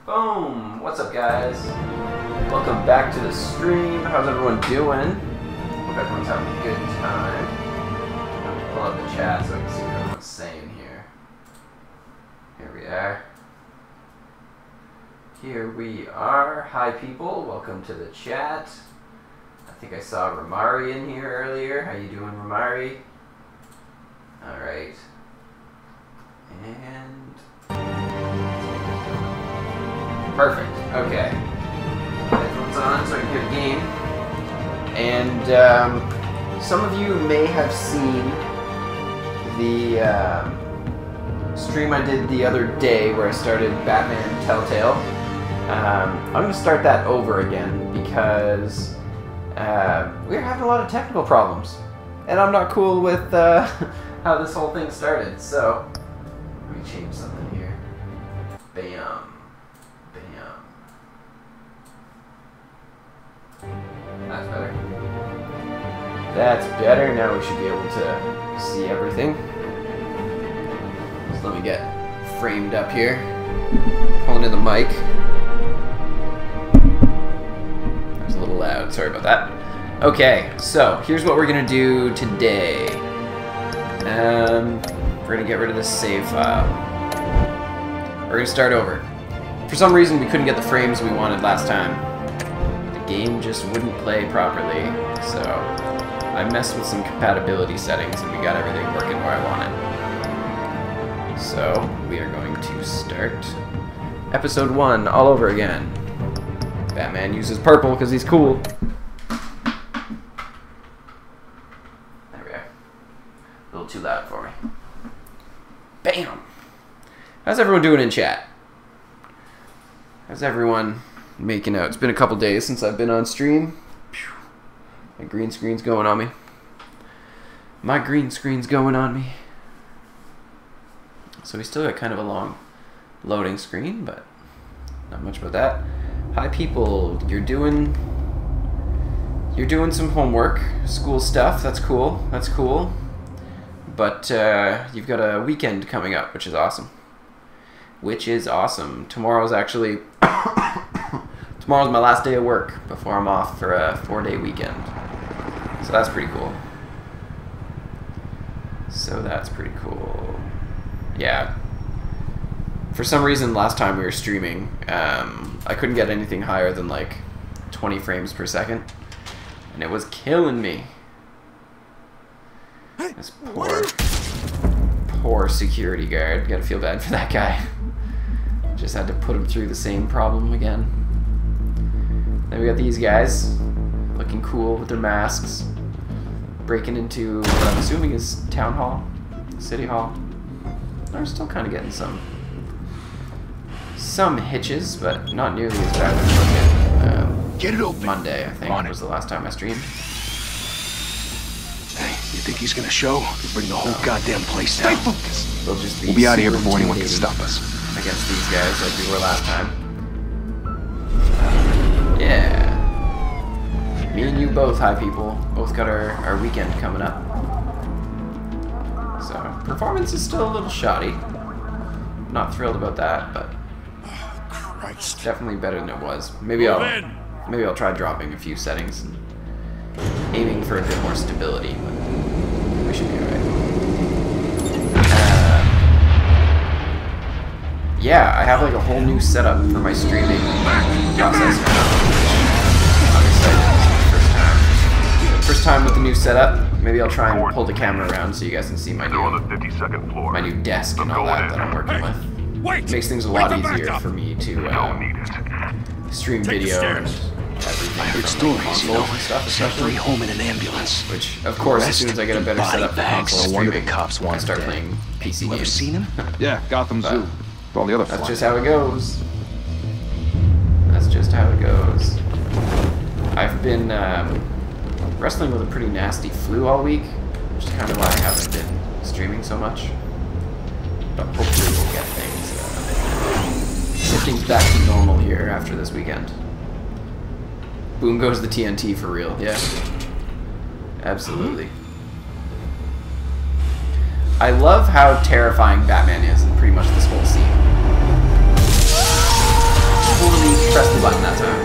Boom! What's up, guys? Welcome back to the stream. How's everyone doing? Hope everyone's having a good time. I'm gonna pull up the chat so I can see what everyone's saying here. Here we are. Here we are. Hi, people. Welcome to the chat. I think I saw Ramari in here earlier. How you doing, Ramari? All right. And perfect. Okay. Headphones on so I can hear the game. And some of you may have seen the stream I did the other day where I started Batman TellTale. I'm going to start that over again because we're having a lot of technical problems. And I'm not cool with how this whole thing started. So, let me change something here. Bam. That's better. That's better. Now we should be able to see everything. So let me get framed up here. Pulling in the mic. That was a little loud. Sorry about that. Okay, so here's what we're going to do today. We're going to get rid of this save file. We're going to start over. For some reason, we couldn't get the frames we wanted last time. Game just wouldn't play properly, so I messed with some compatibility settings and we got everything working where I want it. So we are going to start episode 1 all over again. Batman uses purple because he's cool. There we are. A little too loud for me. Bam! How's everyone doing in chat? How's everyone making out? It's been a couple days since I've been on stream. My green screen's going on me. My green screen's going on me. So we still got kind of a long loading screen, but not much about that. Hi people, you're doing some homework, school stuff. That's cool. That's cool. But you've got a weekend coming up, which is awesome. Tomorrow's actually tomorrow's my last day of work before I'm off for a 4-day weekend. So that's pretty cool. Yeah. For some reason, last time we were streaming, I couldn't get anything higher than like 20 frames per second. And it was killing me. This poor security guard. Gotta feel bad for that guy. Just had to put him through the same problem again. Then we got these guys, looking cool with their masks, breaking into what I'm assuming is Town Hall, City Hall. They're still kind of getting some hitches, but not nearly as bad as Get it open. Monday, I think, was the last time I streamed. Hey, you think he's gonna show? He'll bring the whole goddamn place down. Stay focused. They'll just be we'll be out of here before anyone can stop us. Against these guys like we were last time. Yeah. Me and you both, hi people. Both got our weekend coming up. So, performance is still a little shoddy. Not thrilled about that, but Christ. Definitely better than it was. Maybe I'll try dropping a few settings and aiming for a bit more stability, but we should be alright. Yeah, I have like a whole new setup for my streaming process now. I'm excited. First time with the new setup. Maybe I'll try and pull the camera around so you guys can see my new desk and all that I'm working with. It makes things a lot easier for me to stream video and everything from consoles and stuff, especially home in an ambulance. Which, of course, as soon as I get a better setup for console streaming, I start playing PC games. Seen him? Yeah, Gotham Zoo. All the other That's just how it goes. I've been wrestling with a pretty nasty flu all week, which is kind of why I haven't been streaming so much. But hopefully we'll get things back to normal here after this weekend. Boom goes the TNT for real, yeah. Absolutely. I love how terrifying Batman is in pretty much this whole scene. press the button that time.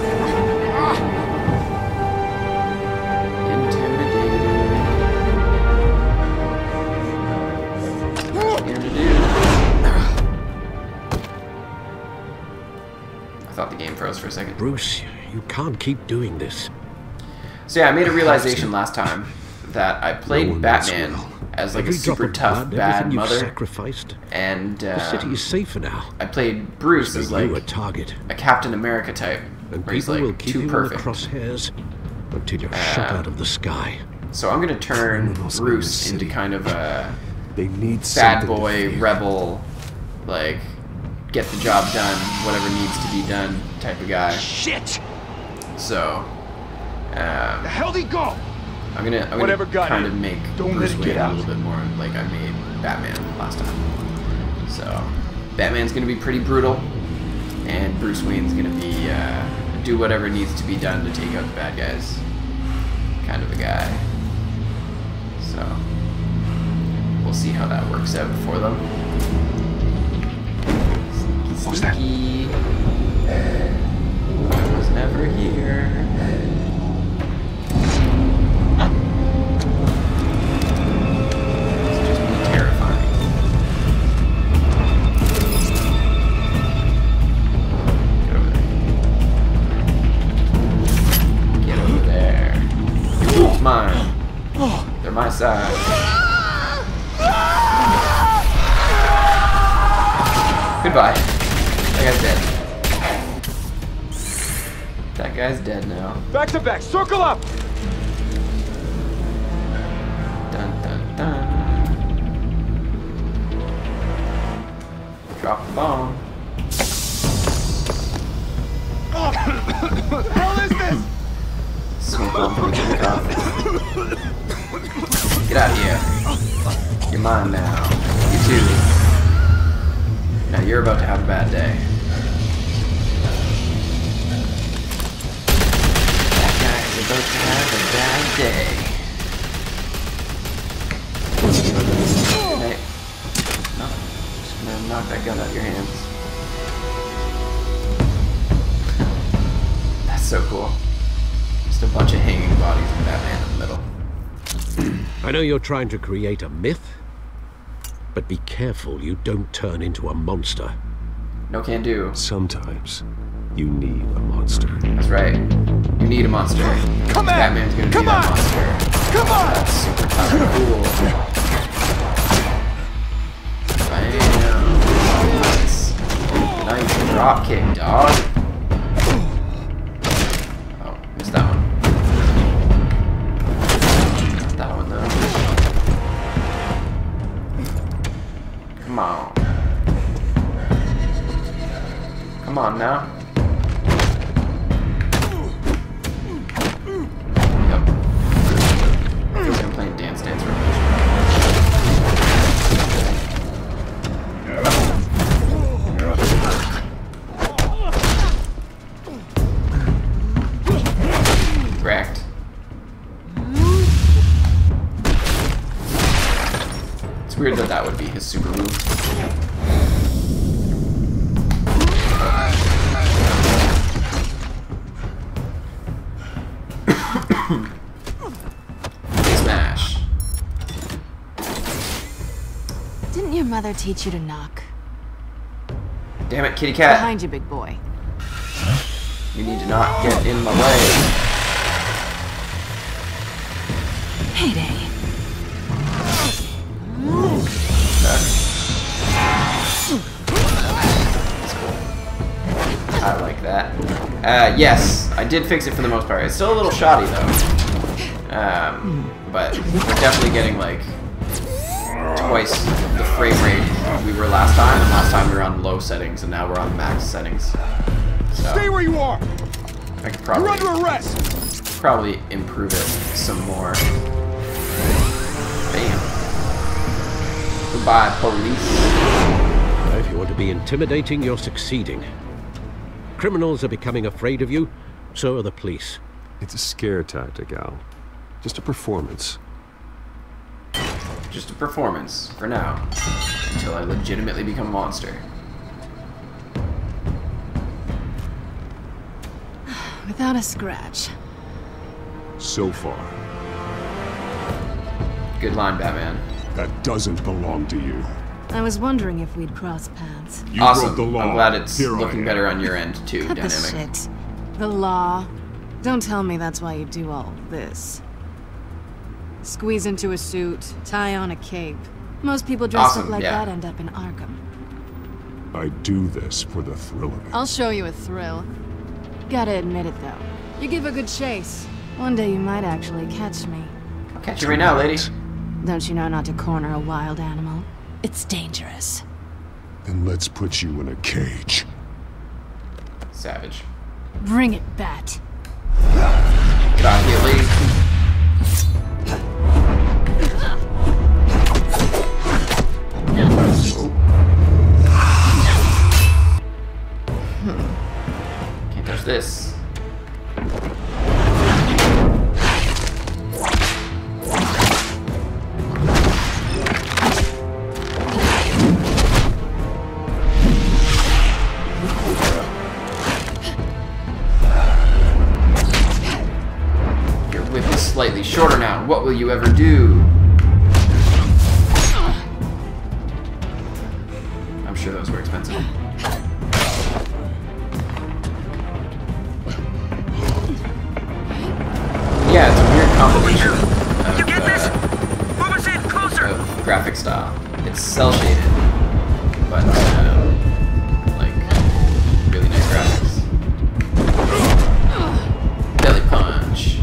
I thought the game froze for a second. Bruce, you can't keep doing this. So yeah, I made a realization last time that I played Batman as like a super tough bad mother, sacrificed. And the city is safer now. I played Bruce as like a target, a Captain America type, and where he's people like will keep too you perfect. in the crosshairs until you're shot out of the sky. So I'm gonna turn Bruce into kind of a They need bad boy, rebel, like get the job done, whatever needs to be done type of guy. Shit! So, The hell'd he go? I'm gonna kind of make Bruce Wayne a little bit more like I made Batman last time. So, Batman's gonna be pretty brutal, and Bruce Wayne's gonna be do whatever needs to be done to take out the bad guys. Kind of a guy. So, we'll see how that works out for them. What was that? I was never here. It's just me terrifying. Get over there. Get over there. Your wolf's mine. They're my side. Goodbye. That guy's dead. That guy's dead now. Back to back, circle up! Dun dun dun. Drop the bomb. What the hell is this? Smoke one from the coffee. Get out of here. You're mine now. You too. Now you're about to have a bad day. That guy is about to have a bad day. Hey. No. Just gonna knock that gun out of your hands. That's so cool. Just a bunch of hanging bodies and Batman in the middle. I know you're trying to create a myth, but be careful you don't turn into a monster. No can do. Sometimes you need a monster. That's right. You need a monster. Come on! Batman's gonna be that monster. Come on! That's super tough and cool. Bam. Nice drop kick, dog. Oh, missed that one. That one though. Come on. Come on now. Yep. He's gonna play Dance Dance Revolution. Wrecked. It's weird that that would be his super move. Smash. Didn't your mother teach you to knock? Damn it, kitty cat. Behind you, big boy. You need to not get in my way. Heyday. That's cool. I like that. Yes, I did fix it for the most part. It's still a little shoddy though. But we're definitely getting like twice the frame rate we were last time. And last time we were on low settings, and now we're on max settings. So Stay where you are! I could You're under arrest! probably improve it some more. Bam. Goodbye, police. If you want to be intimidating, you're succeeding. Criminals are becoming afraid of you, so are the police. It's a scare tactic, Al. Just a performance. Just a performance, for now. Until I legitimately become a monster. Without a scratch. So far. Good line, Batman. That doesn't belong to you. I was wondering if we'd cross paths. You Awesome. broke the law. I'm glad it's Here I looking am. better on your end, too, Cut the Dynamic. shit. The law. Don't tell me that's why you do all this. Squeeze into a suit, tie on a cape. Most people dressed Awesome, up like yeah. that end up in Arkham. I do this for the thrill of it. I'll show you a thrill. Gotta admit it, though. You give a good chase. One day you might actually catch me. I'll catch you right now, lady. Don't you know not to corner a wild animal? It's dangerous. Then let's put you in a cage. Savage. Bring it, Bat. Get out of here, lady. Can't touch this. Your whip is slightly shorter now. What will you ever do? I'm sure those were expensive. Yeah, it's a weird combination of graphic style. It's cell shaded, but like really nice graphics. Belly punch.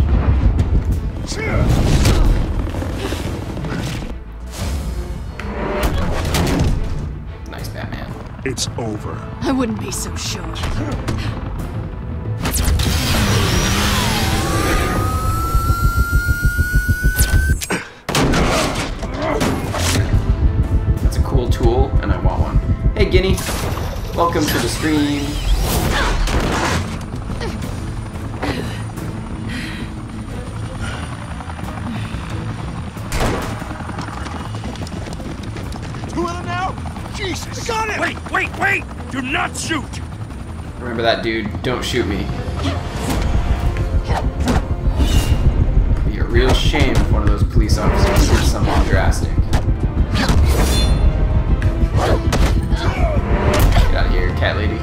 Nice Batman. It's over. I wouldn't be so sure. That's a cool tool, and I want one. Hey, Guinea. Welcome to the stream. Two of them now? Jesus! Got it! Wait! Do not shoot! Remember that, dude. Don't shoot me. It'd be a real shame if one of those police officers did something drastic. Get out of here, cat lady.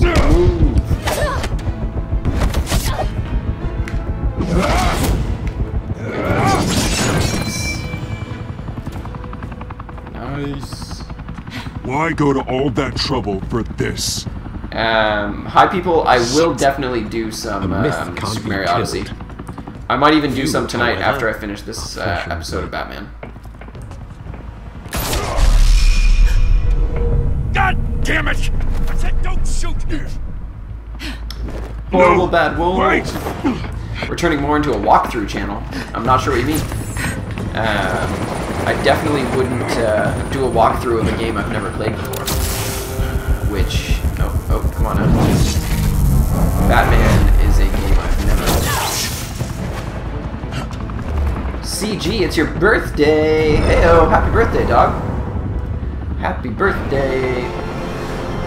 Move. Nice. Why go to all that trouble for this? Hi people, I will definitely do some A myth can't Super be Mario killed. Odyssey. I might even do You, some tonight however, after I finish this episode of Batman. God damn it! I said don't shoot! Horrible bad wolf. Wait! We're turning more into a walkthrough channel. I'm not sure what you mean. I definitely wouldn't do a walkthrough of a game I've never played before. Which, oh, come on now. Batman is a game I've never played. CG, it's your birthday! Heyo, happy birthday, dog. Happy birthday.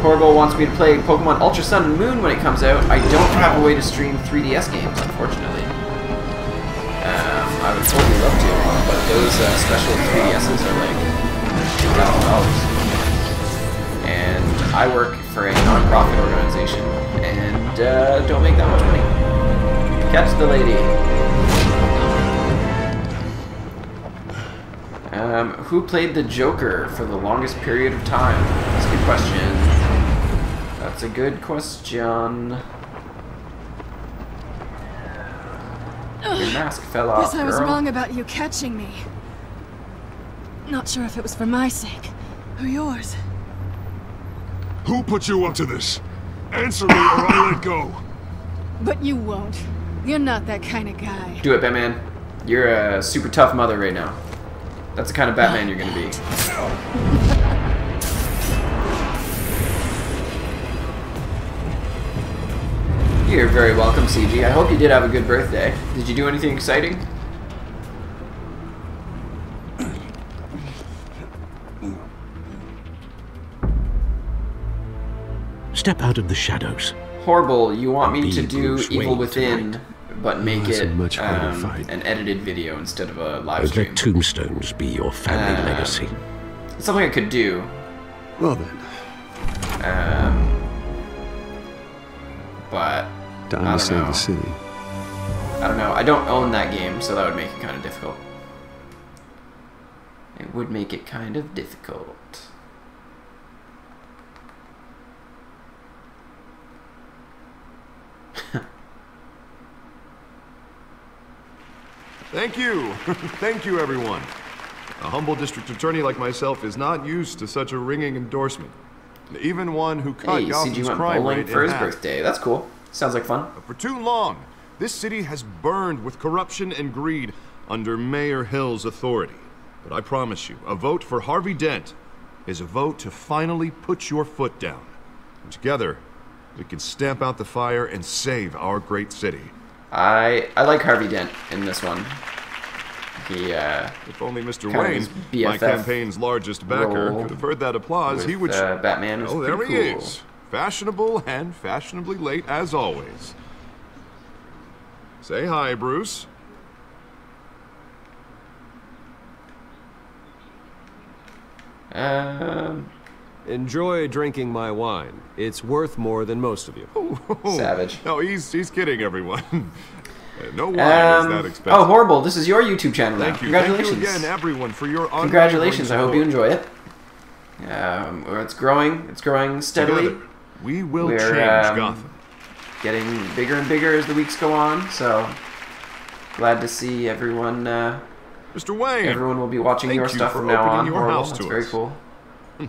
Horrible wants me to play Pokemon Ultra Sun and Moon when it comes out. I don't have a way to stream 3DS games, unfortunately. I would totally love to, but those special 3DSs are like $2,000. And I work for a non-profit organization and don't make that much money. Catch the lady. Who played the Joker for the longest period of time? That's a good question. That's a good question. Your mask fell off, Guess I was girl. wrong about you catching me. Not sure if it was for my sake or yours. Who put you up to this? Answer me or I'll let go. But you won't. You're not that kind of guy. Do it, Batman. You're a super tough mother right now. That's the kind of Batman you're gonna be. You're very welcome, CG. I hope you did have a good birthday. Did you do anything exciting? Step out of the shadows. Horrible, you want me Be to do Bruce Evil Wayne Within, but make that's a it much harder fight. an edited video instead of a live stream. Let tombstones be your family legacy. It's something I could do. Well then, But time I to don't save know. the city. I don't know. I don't own that game, so that would make it kind of difficult. It would make it kind of difficult. Thank you. Thank you, everyone. A humble district attorney like myself is not used to such a ringing endorsement. Even one who cut Hey, Gotham's CG went crime bowling rate for in his half. birthday. That's cool. Sounds like fun. For too long, this city has burned with corruption and greed under Mayor Hill's authority. But I promise you, a vote for Harvey Dent is a vote to finally put your foot down. And together, we can stamp out the fire and save our great city. I like Harvey Dent in this one. He If only Mr. kind of Wayne, his my BFF campaign's largest backer, role could have heard that applause, he with would... Batman was Oh, there pretty he cool. is. Fashionable and fashionably late as always. Say hi, Bruce. Enjoy drinking my wine. It's worth more than most of you. Savage. No, he's kidding, everyone. No wine is that expensive. Oh, Horrible, this is your YouTube channel now. Thank you. Congratulations. Thank you again, everyone, for your Congratulations, I hope you support. enjoy it. It's growing steadily. Together, we will We're, change Gotham. Getting bigger and bigger as the weeks go on, so glad to see everyone. Mr. Wayne, Everyone will be watching thank your you stuff for from now opening on. your Horrible. house That's to very us. cool.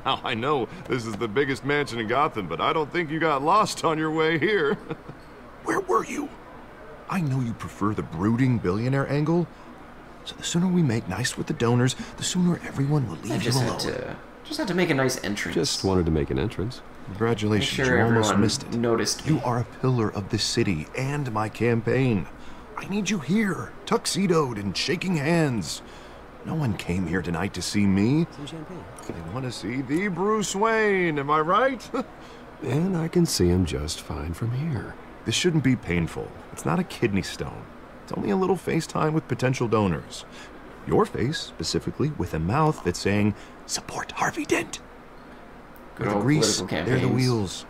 Now, I know this is the biggest mansion in Gotham, but I don't think you got lost on your way here. Where were you? I know you prefer the brooding billionaire angle, so the sooner we make nice with the donors, the sooner everyone will leave you alone. Just had to make a nice entrance. Just wanted to make an entrance. Congratulations, Make sure you almost everyone missed it. noticed You me. are a pillar of this city and my campaign. I need you here, tuxedoed and shaking hands. No one came here tonight to see me. Some champagne. They want to see the Bruce Wayne, am I right? And I can see him just fine from here. This shouldn't be painful. It's not a kidney stone. It's only a little FaceTime with potential donors. Your face, specifically, with a mouth that's saying, support Harvey Dent. Good With the old grease, political they're the campaigns. wheels.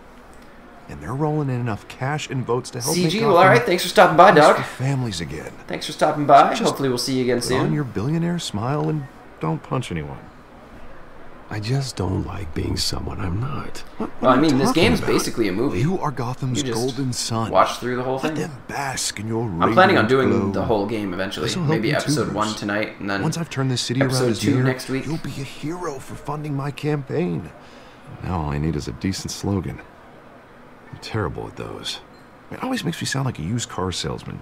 And they're rolling in enough cash and votes to help make CG, Gotham well, alright, thanks for stopping by, place dog. for families again. Thanks for stopping by. Just Hopefully we'll see you again Put on soon. your billionaire smile and don't punch anyone. I just don't like being someone I'm not. What Well, are I you mean, this talking game's about? basically a movie. You are Gotham's You just golden sun. Watch through the whole Let thing. them bask in your I'm planning on radiant doing glow. the whole game eventually. This'll help Maybe you too, episode 1 Bruce. tonight, and then Once I've turned this city around episode as 2 mayor, next week. you'll be a hero for funding my campaign. Now all I need is a decent slogan. I'm terrible at those. It always makes me sound like a used car salesman.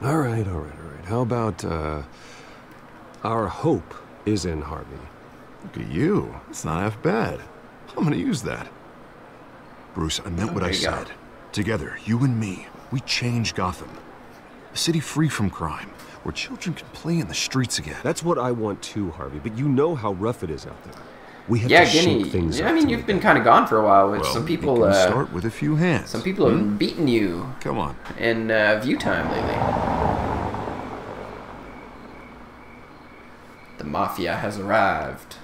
All right. How about, our hope is in Harvey? Look at you. It's not half bad. I'm gonna use that. Bruce, I meant what I There you go. said. Together, you and me, we change Gotham. A city free from crime, where children can play in the streets again. That's what I want too, Harvey, but you know how rough it is out there. We have Yeah, to shake Guinea. things Yeah, up I mean, to you've make been it. kind of gone for a while. With Well, some we people, can start with a few hands. some people have beaten you Come on. in view time lately. The mafia has arrived.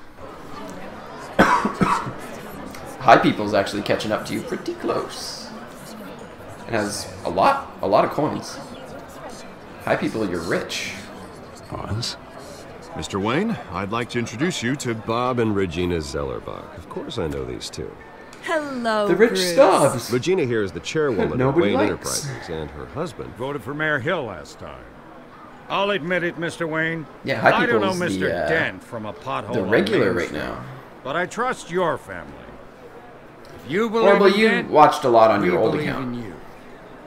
High People's actually catching up to you pretty close. It has a lot of coins. High People, you're rich. Pause. Mr. Wayne, I'd like to introduce you to Bob and Regina Zellerbach. Of course I know these two. Hello, The rich Bruce. snobs. Regina here is the chairwoman of Nobody Wayne likes. Enterprises, and her husband. Voted for Mayor Hill last time. I'll admit it, Mr. Wayne. Yeah, High I don't know People's Mr. the, Dent from a pothole. The on regular Main right Street, now. But I trust your family. If you believe Horrible, in you Dent, watched a lot on we your old believe account. in you.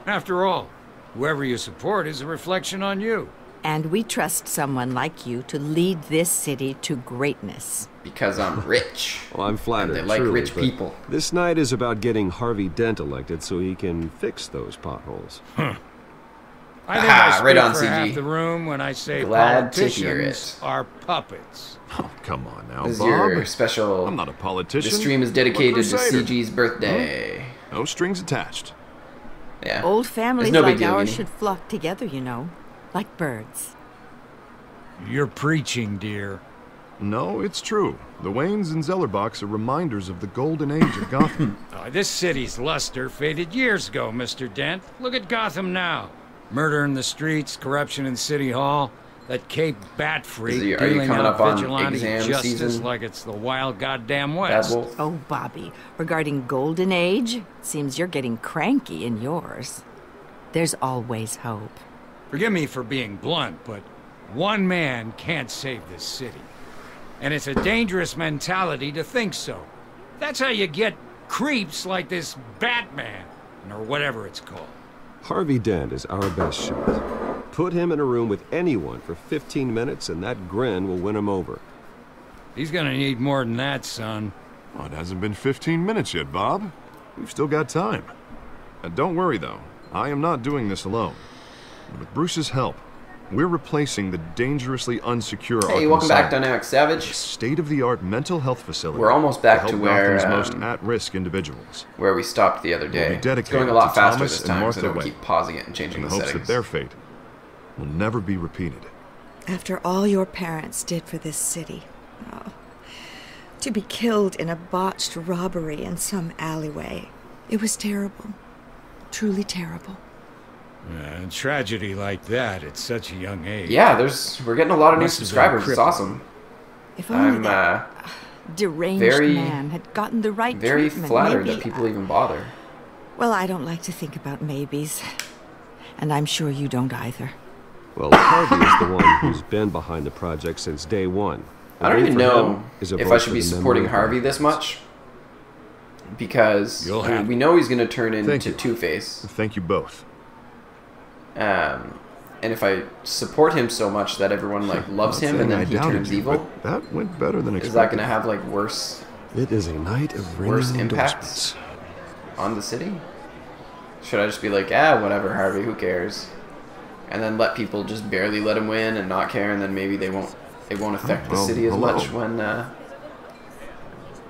After all, whoever you support is a reflection on you. And we trust someone like you to lead this city to greatness. Because I'm rich. Well, I'm flattered, And they like truly, rich but people. This night is about getting Harvey Dent elected so he can fix those potholes. I think Ah, I speak right on, for CG. half the room when I say Glad to hear politicians it. are puppets. Oh, come on now, This is Bob. your special. I'm not a politician. The stream is I'm a dedicated to crusader. CG's birthday. No strings attached. Yeah. Old families no big like deal, ours Vinny. should flock together, you know. Like birds. You're preaching, dear. No, it's true. The Waynes and Zellerbachs are reminders of the golden age of Gotham. This city's luster faded years ago, Mr. Dent. Look at Gotham now. Murder in the streets, corruption in City Hall. That Cape Bat freak Are you dealing coming out up on vigilante exam justice season? like it's the wild goddamn Bad West. Wolf. Oh, Bobby, regarding Golden Age, seems you're getting cranky in yours. There's always hope. Forgive me for being blunt, but one man can't save this city. And it's a dangerous mentality to think so. That's how you get creeps like this Batman, or whatever it's called. Harvey Dent is our best shot. Put him in a room with anyone for 15 minutes and that grin will win him over. He's gonna need more than that, son. Well, it hasn't been 15 minutes yet, Bob. We've still got time. Don't worry, though. I am not doing this alone. With Bruce's help, we're replacing the dangerously unsecure Hey, Arkham welcome back, Asylum Dynamic with a Savage. state-of-the-art mental health facility. We're almost back help to where Gotham's most at-risk individuals. where we stopped the other We'll day. be It's dedicated going a lot to faster Thomas this and time, Martha so I don't Wayne, keep pausing it and in changing the the hopes settings. that their fate will never be repeated. After all your parents did for this city. Oh, to be killed in a botched robbery in some alleyway. It was terrible. Truly terrible. A tragedy like that at such a young age. Yeah, we're getting a lot of new Must have been subscribers. It's crippling. awesome. If only I'm that deranged very- man had gotten the right very treatment, flattered maybe, that people even bother. Well, I don't like to think about maybes. And I'm sure you don't either. Well, Harvey is the one who's been behind the project since day one. I don't A vote even for know him is a if vote I should for be the memory supporting of Harvey Gotham. this much. Because You'll I mean, have- we know he's going to turn Thank into you. Two-Face. Thank you both. And if I support him so much that everyone like loves him and Saying I then he doubted turns you, evil, but that went better than expected. is that going to have like worse It is a night of worse ringing impacts endorsements. on the city? Should I just be like, whatever, Harvey, who cares? And then let people just barely let him win and not care, and then maybe it won't affect the Well, city as hello. much when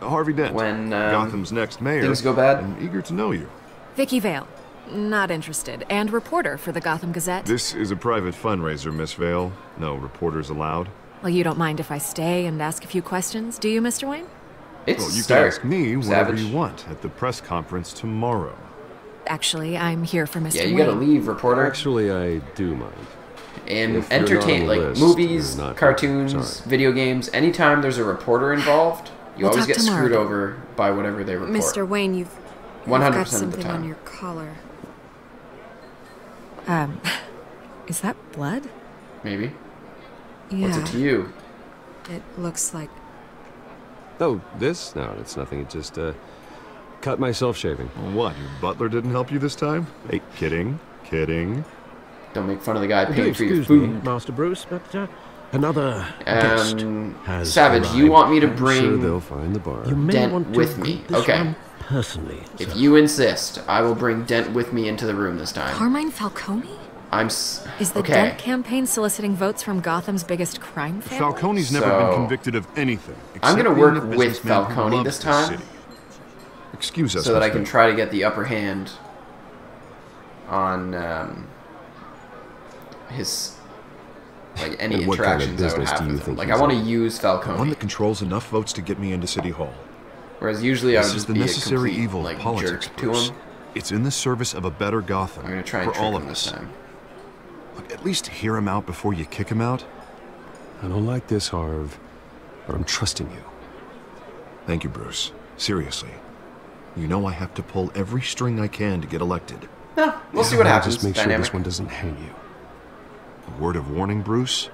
Harvey Dent, Gotham's next mayor, things go bad. and eager to know you. Vicky Vale. Not interested. And reporter for the Gotham Gazette. This is a private fundraiser, Miss Vale. No reporters allowed. Well, you don't mind if I stay and ask a few questions, do you, Mr. Wayne? It's Well, you Stark. can ask me whenever Savage. you want at the press conference tomorrow. Actually, I'm here for Mr. Yeah, you Wayne. gotta leave, reporter. Actually, I do mind. And If you're entertain, not on the like list, movies, you're not cartoons, sorry. video games. Anytime there's a reporter involved, you We'll always talk get tomorrow. screwed over by whatever they report. Mr. Wayne, you've 100% got of the something time. on your collar. Is that blood? Maybe. Yeah. What's it to you? It looks like... Oh, this? No, it's nothing. It just, cut myself shaving. What, your butler didn't help you this time? Hey, kidding. Don't make fun of the guy Do paying for your excuse me, food. Master Bruce, but another guest has Savage, you arrived. want me to I'm bring sure they'll find the bar. You may Dent want to with me. greet this Okay. one personally. If sir. you insist, I will bring Dent with me into the room this time. Carmine Falcone? Is the okay. Dent campaign soliciting votes from Gotham's biggest crime family? Falcone's never So- been convicted of anything. I'm except gonna being work a with businessman who Falcone loves this this time. city. Excuse us, so that I Mr. can try to get the upper hand on his like any And what kind of interactions I would business have do you with him. think Like he's I want to in? use One Falcone, that controls enough votes to get me into City Hall. whereas usually I would This is just the be a necessary complete evil like of politics, jerk to Bruce. him. It's in the service of a better Gotham. I'm gonna try and for trick all him of this us. time. Look, at least hear him out before you kick him out. I don't like this, Harv, but I'm trusting you. Thank you, Bruce. Seriously. You know I have to pull every string I can to get elected. No, we'll see what I'll happens. Just make sure Dynamic. this one doesn't hang you. A word of warning, Bruce.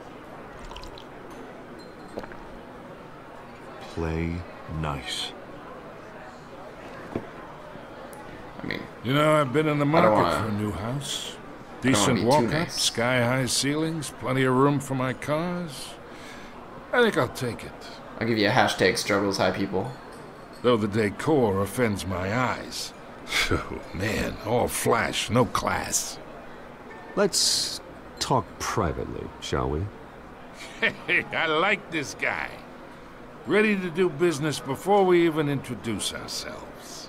Play nice. I mean, You know, I've been in the I don't market wanna- for a new house. I don't wanna Decent be too walk-up, nice. sky-high ceilings, plenty of room for my cars. I think I'll take it. I'll give you a hashtag struggles high people. Though the decor offends my eyes. Oh, man, all flash, no class. Let's talk privately, shall we? Hey, I like this guy. Ready to do business before we even introduce ourselves.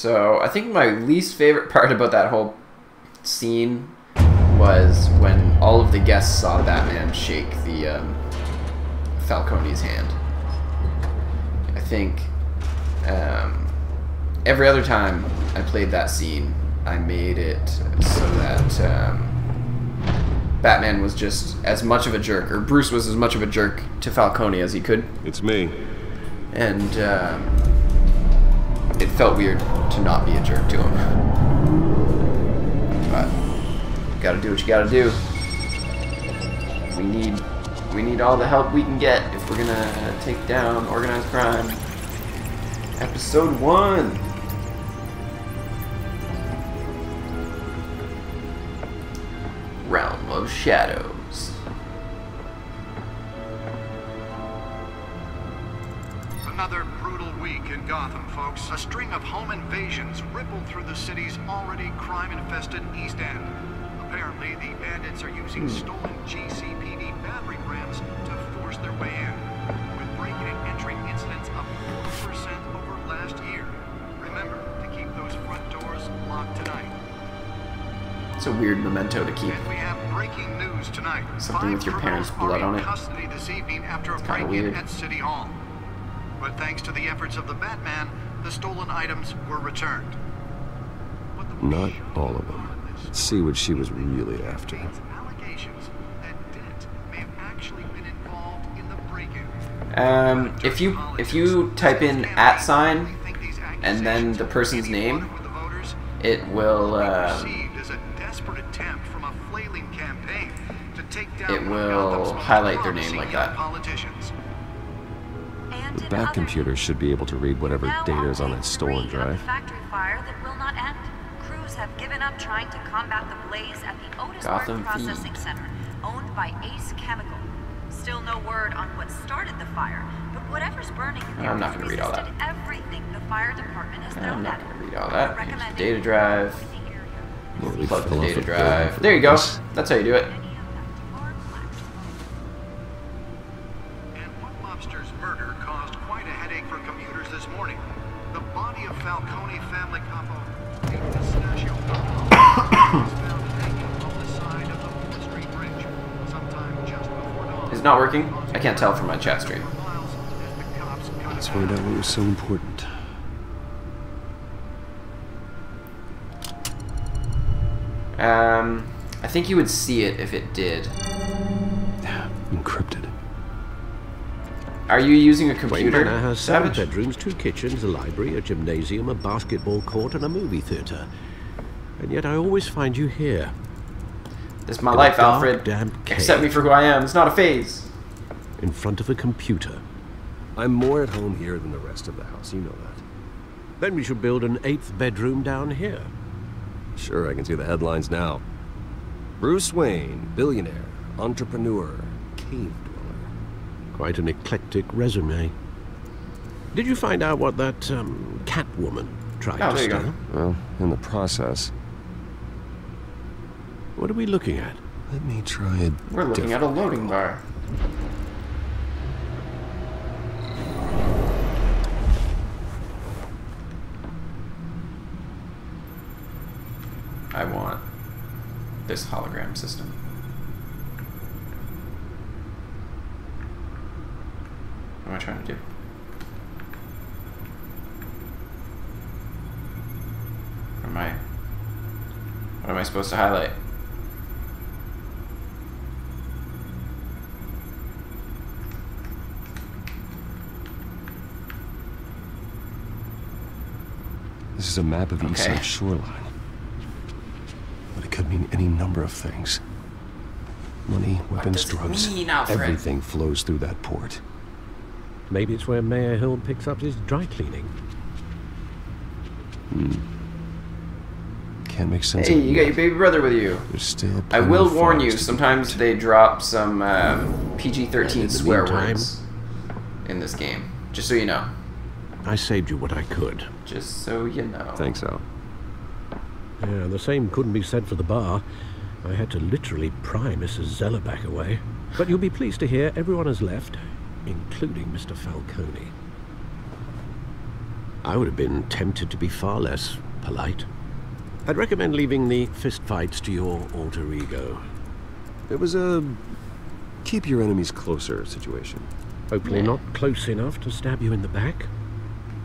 So I think my least favorite part about that whole scene was when all of the guests saw Batman shake the Falcone's hand. I think every other time I played that scene, I made it so that Batman was just as much of a jerk, or Bruce was as much of a jerk to Falcone as he could. It's me. And it felt weird to not be a jerk to him. But you gotta do what you gotta do. We need all the help we can get if we're gonna take down organized crime. Episode 1. Realm of Shadows. Another brutal week in Gotham, folks. A string of home invasions rippled through the city's already crime-infested East End. Apparently, the bandits are using stolen GCPD battery rams to force their way in, with breaking and entering incidents up 4% over last year. Remember to keep those front doors locked tonight. It's a weird memento to keep. And we have breaking news tonight. Something with your parents' blood on it. Custody this evening after It's a kind of break-in weird. at City Hall. But thanks to the efforts of the Batman, the stolen items were returned. Not all of them. Let's see what she was really after. Allegations that Dent may have actually been involved in the break-in. If you type in @ and then the person's name, it will highlight their name like that. The Bat computer should be able to read whatever data is on that stolen drive. Factory fire that will not end. Crews have given up trying to combat the blaze at the Gotham Otisburg Processing Center, owned by Ace Chemical. Still no word on what started the fire, but whatever's burning in there I'm not going to read all that. everything the fire department has I'm thrown not at going it. to read all that. Here's the data drive. Well, Plug the data drive. There you go. That's how you do it. Lobster's murder caused quite a headache for commuters this morning. The body of Falcone family couple, a pistachio was found hanging on the side of the 4th Street Bridge sometime just before dawn. Is it not working? I can't tell from my chat stream. Let's find out what was so important. I think you would see it if it did. Encrypted. Are you using a Wayne computer? Manor has 7 Savage? bedrooms, 2 kitchens, a library, a gymnasium, a basketball court, and a movie theatre. And yet I always find you here. This is my In life, a dark, Alfred. damp cave. Accept me for who I am. It's not a phase. In front of a computer. I'm more at home here than the rest of the house, you know that. Then we should build an 8th bedroom down here. Sure, I can see the headlines now. Bruce Wayne, billionaire, entrepreneur, cave dweller. Quite an eclectic resume. Did you find out what that Catwoman tried to there you steal? go. Well, in the process. What are we looking at? Let me try it. We're looking at a loading bar. I want this hologram system. What am I trying to do? What am I supposed to highlight? This is a map of the East Side shoreline. But it could mean any number of things. Money, weapons, drugs. Everything flows through that port. Maybe it's where Mayor Hill picks up his dry cleaning. Can't make sense Hey, of it you got your baby brother with you. There's still I will plenty of warn you, files to sometimes they drop some PG-13 And in the swear meantime- words in this game. Just so you know. I saved you what I could. Just so you know. Thanks, Al. Yeah, the same couldn't be said for the bar. I had to literally pry Mrs. Zellerback away. But you'll be pleased to hear everyone has left, including Mr. Falcone. I would have been tempted to be far less polite. I'd recommend leaving the fistfights to your alter ego. It was a keep your enemies closer situation. Hopefully not close enough to stab you in the back.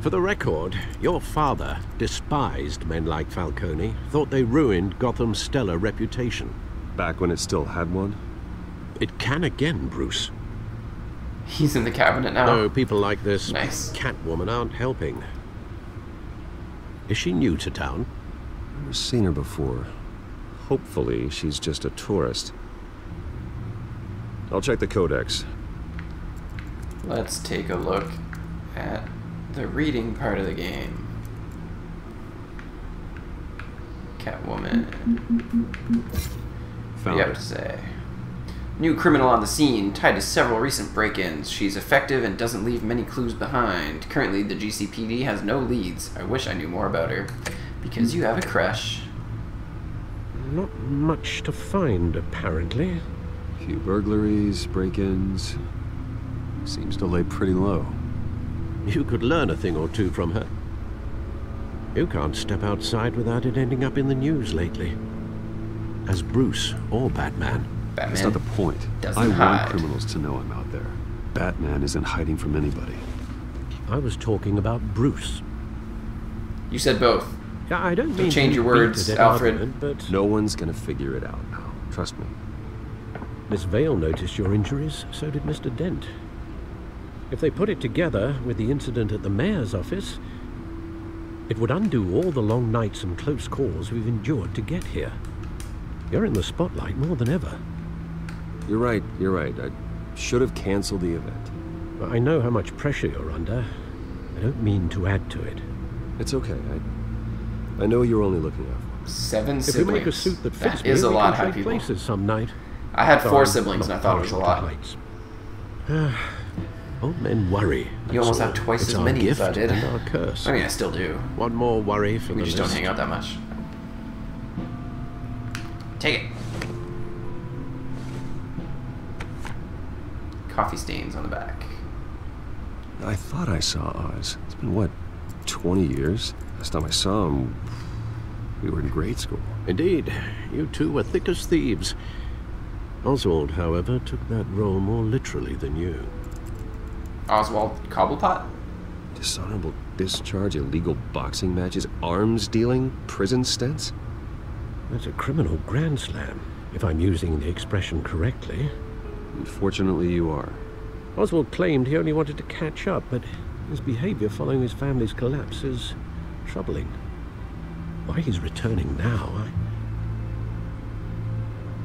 For the record, your father despised men like Falcone, thought they ruined Gotham's stellar reputation. Back when it still had one? It can again, Bruce. He's in the cabinet now. No, people like this nice. Catwoman aren't helping. Is she new to town? I've seen her before. Hopefully, she's just a tourist. I'll check the codex. Let's take a look at the reading part of the game. Catwoman. What do you have to say? New criminal on the scene, tied to several recent break-ins. She's effective and doesn't leave many clues behind. Currently, the GCPD has no leads. I wish I knew more about her. Because you have a crush. Not much to find, apparently. A few burglaries, break-ins. Seems to lay pretty low. You could learn a thing or two from her. You can't step outside without it ending up in the news lately. As Bruce or Batman. That's not the point. I want criminals to know I'm out there. Batman isn't hiding from anybody. I was talking about Bruce. You said both. Yeah, I don't mean change your words, Alfred. Argument, but no one's gonna figure it out now. Trust me. Miss Vale noticed your injuries, so did Mr. Dent. If they put it together with the incident at the mayor's office, it would undo all the long nights and close calls we've endured to get here. You're in the spotlight more than ever. You're right, you're right. I should have canceled the event. I know how much pressure you're under. I don't mean to add to it. It's okay. I know you're only looking out for 7 siblings. If you make a suit that fits me, is a lot we can of trade people. places some night. I had 4 siblings and I thought it was a lot. Old men worry. You almost have twice It's as our many gift as I did. and our curse. I mean, I still do. One more worry for we the just list. don't hang out that much. Take it. Coffee stains on the back. I thought I saw Oz. It's been, what, 20 years? Last time I saw him, we were in grade school. Indeed. You two were thick as thieves. Oswald, however, took that role more literally than you. Oswald Cobblepot? Dishonorable discharge, illegal boxing matches, arms dealing, prison stints? That's a criminal grand slam, if I'm using the expression correctly. Unfortunately, you are. Oswald claimed he only wanted to catch up, but his behavior following his family's collapse is troubling. Why he's returning now, I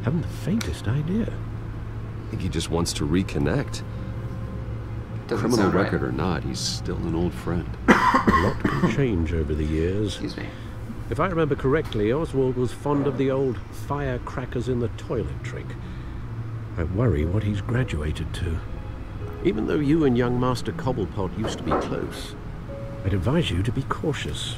haven't the faintest idea. I think he just wants to reconnect. Doesn't Criminal sound right. record or not, he's still an old friend. A lot can change over the years. Excuse me. If I remember correctly, Oswald was fond of the old firecrackers in the toilet trick. I worry what he's graduated to. Even though you and young Master Cobblepot used to be close, I'd advise you to be cautious.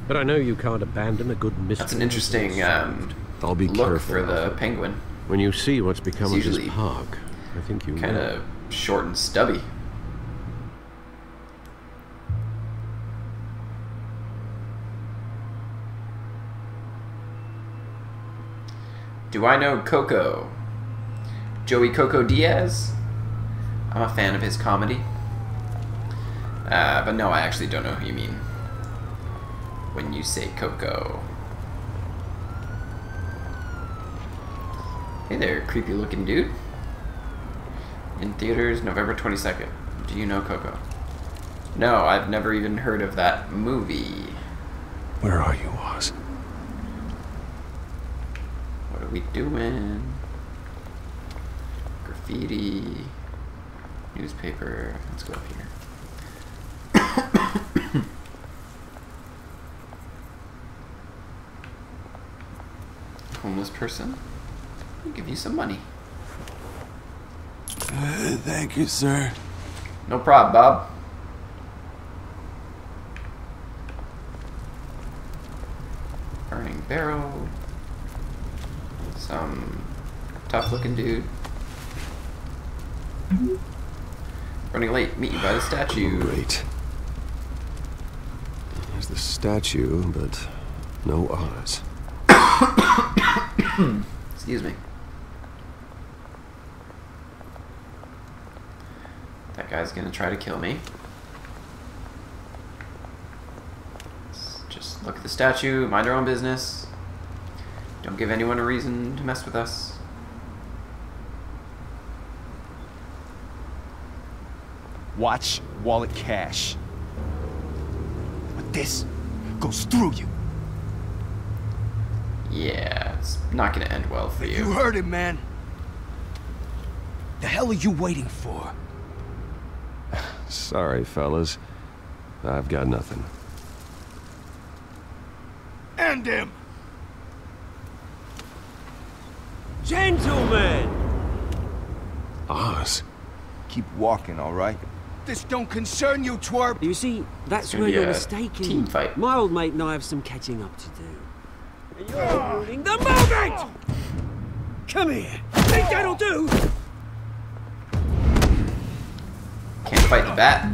But I know you can't abandon a good mystery. That's an interesting I'll be look careful for the penguin. When you see what's become of this usually park, I think you kind will. of short and stubby. Do I know Coco? Joey Coco Diaz? I'm a fan of his comedy. But no, I actually don't know who you mean when you say Coco. Hey there, creepy looking dude. In theaters, November 22nd. Do you know Coco? No, I've never even heard of that movie. Where are you, Oz? What are we doing? Graffiti. Newspaper. Let's go up here. Homeless person. I'll give you some money. Thank you, sir. No problem, Bob. Burning barrel. Some tough-looking dude. Running late. Meet you by the statue. Great. statue, but no Oz. Excuse me. That guy's gonna try to kill me. Let's just look at the statue, mind our own business. Don't give anyone a reason to mess with us. Watch wallet cash. But this goes through you. Yeah, it's not gonna end well for you. You heard it, man. The hell are you waiting for? Sorry, fellas. I've got nothing. End him! Gentlemen! Oz. Keep walking, all right? This don't concern you, twerp! You see, that's where you're mistaken. Team fight. My old mate and I have some catching up to do. And you're ruining the moment! Come here. Think that'll do? Can't fight the bat.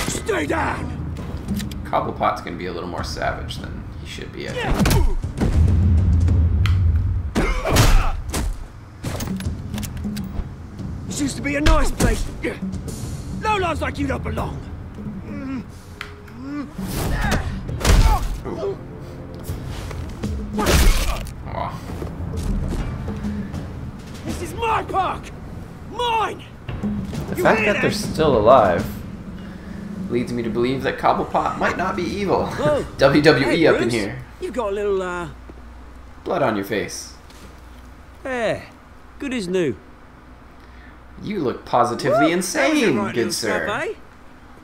Stay down! Cobblepot's gonna be a little more savage than he should be, I think. This used to be a nice place. No lives like you don't belong. Oh. This is my park! Mine! The fact that they're still alive leads me to believe that Cobblepot might not be evil. Oh. WWE Hey, up in Bruce, here. You've got a little, Blood on your face. Yeah, good as new. You look positively insane, Right, good little sir. Stuff, eh?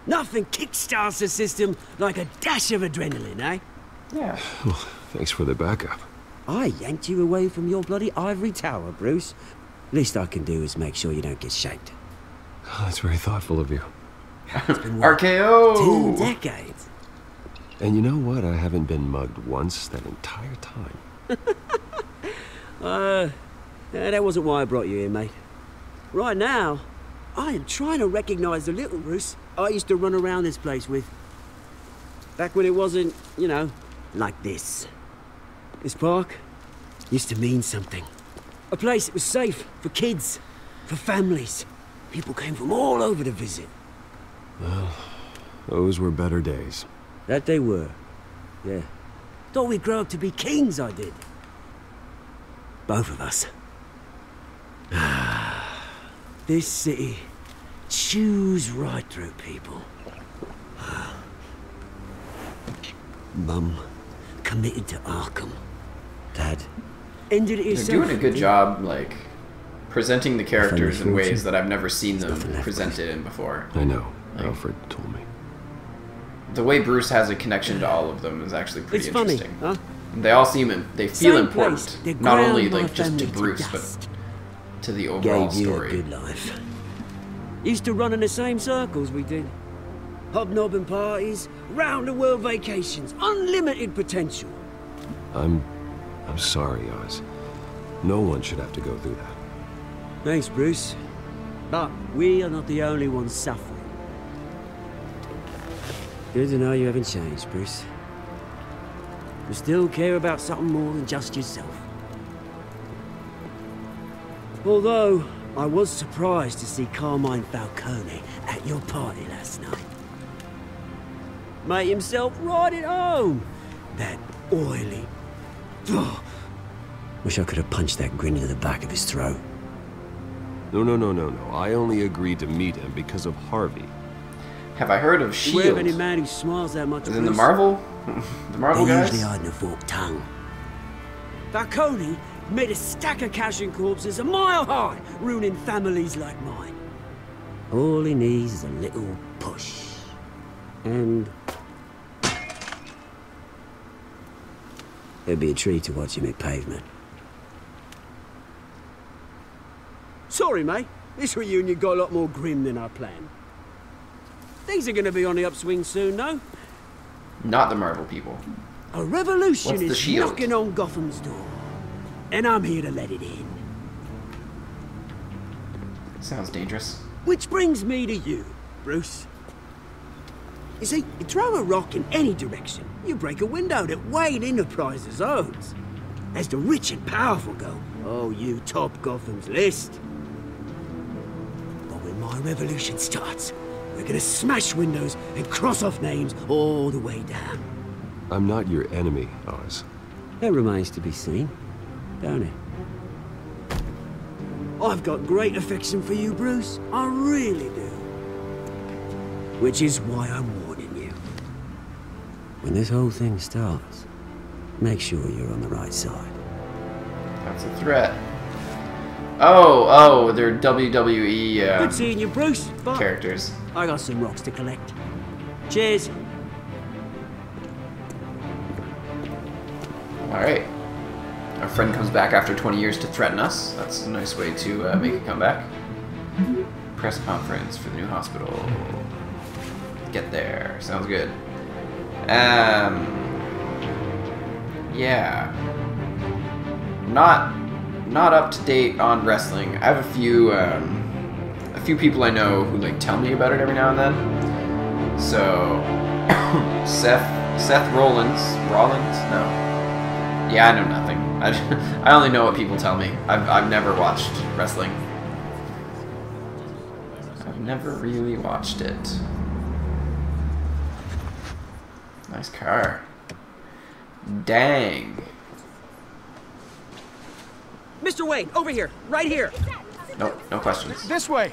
Nothing kickstarts the system like a dash of adrenaline, eh? Yeah. Well, thanks for the backup. I yanked you away from your bloody ivory tower, Bruce. Least I can do is make sure you don't get shanked. Oh, that's very thoughtful of you. It's been what, RKO! 2 decades. And you know what? I haven't been mugged once that entire time. That wasn't why I brought you here, mate. Right now, I am trying to recognize the little Bruce I used to run around this place with. Back when it wasn't, you know, like this. This park used to mean something. A place that was safe for kids, for families. People came from all over to visit. Well, those were better days. That they were, yeah. Thought we'd grow up to be kings, I did. Both of us. This city chews right through people. Mum committed to Arkham. Dad ended it They're himself. doing a good job, like, presenting the characters in ways that I've never seen them presented in before. I know. Like, Alfred told me. The way Bruce has a connection to all of them is actually pretty It's funny, interesting. huh? They all seem, they feel Same important, place, they not only ground my like just to family to Bruce, dust. but to the overall Gave you story. a good life. Used to run in the same circles we did. Hobnobbing parties, round-the-world vacations, unlimited potential. I'm sorry, Oz. No one should have to go through that. Thanks, Bruce. But we are not the only ones suffering. Good to know you haven't changed, Bruce. You still care about something more than just yourself. Although, I was surprised to see Carmine Falcone at your party last night. Made himself right at home. That oily... Oh, wish I could have punched that grin into the back of his throat. No. I only agreed to meet him because of Harvey. Have I heard of Beware of S.H.I.E.L.D.? any man who smiles that much, Is it in the Bruce. Marvel? The Marvel They're guys? usually hiding a forked tongue. Falcone made a stack of cashing corpses a mile high, ruining families like mine. All he needs is a little push. And... it'd be a treat to watch him hit pavement. Sorry, mate. This reunion got a lot more grim than I planned. Things are gonna be on the upswing soon, no? Not the Marvel people. A revolution What's the is S.H.I.E.L.D.? knocking on Gotham's door. And I'm here to let it in. Sounds dangerous. Which brings me to you, Bruce. You see, you throw a rock in any direction, you break a window that Wayne Enterprises owns. As the rich and powerful go, oh, you top Gotham's list. But when my revolution starts, we're gonna smash windows and cross off names all the way down. I'm not your enemy, Oz. That remains to be seen, don't it? I've got great affection for you, Bruce. I really do. Which is why I'm warning you. When this whole thing starts, make sure you're on the right side. That's a threat. Oh, they're WWE Good seeing you, Bruce. But characters. I got some rocks to collect. Cheers. Alright. Our friend comes back after 20 years to threaten us. That's a nice way to make a comeback. Press conference for the new hospital. Get there. Sounds good. Yeah. Not up to date on wrestling. I have a few people I know who like tell me about it every now and then. So Seth Rollins? No. Yeah, I know nothing. I only know what people tell me. I've never watched wrestling. I've never really watched it. Nice car. Dang. Mr. Wayne, over here. Right here. Nope, no questions. This way.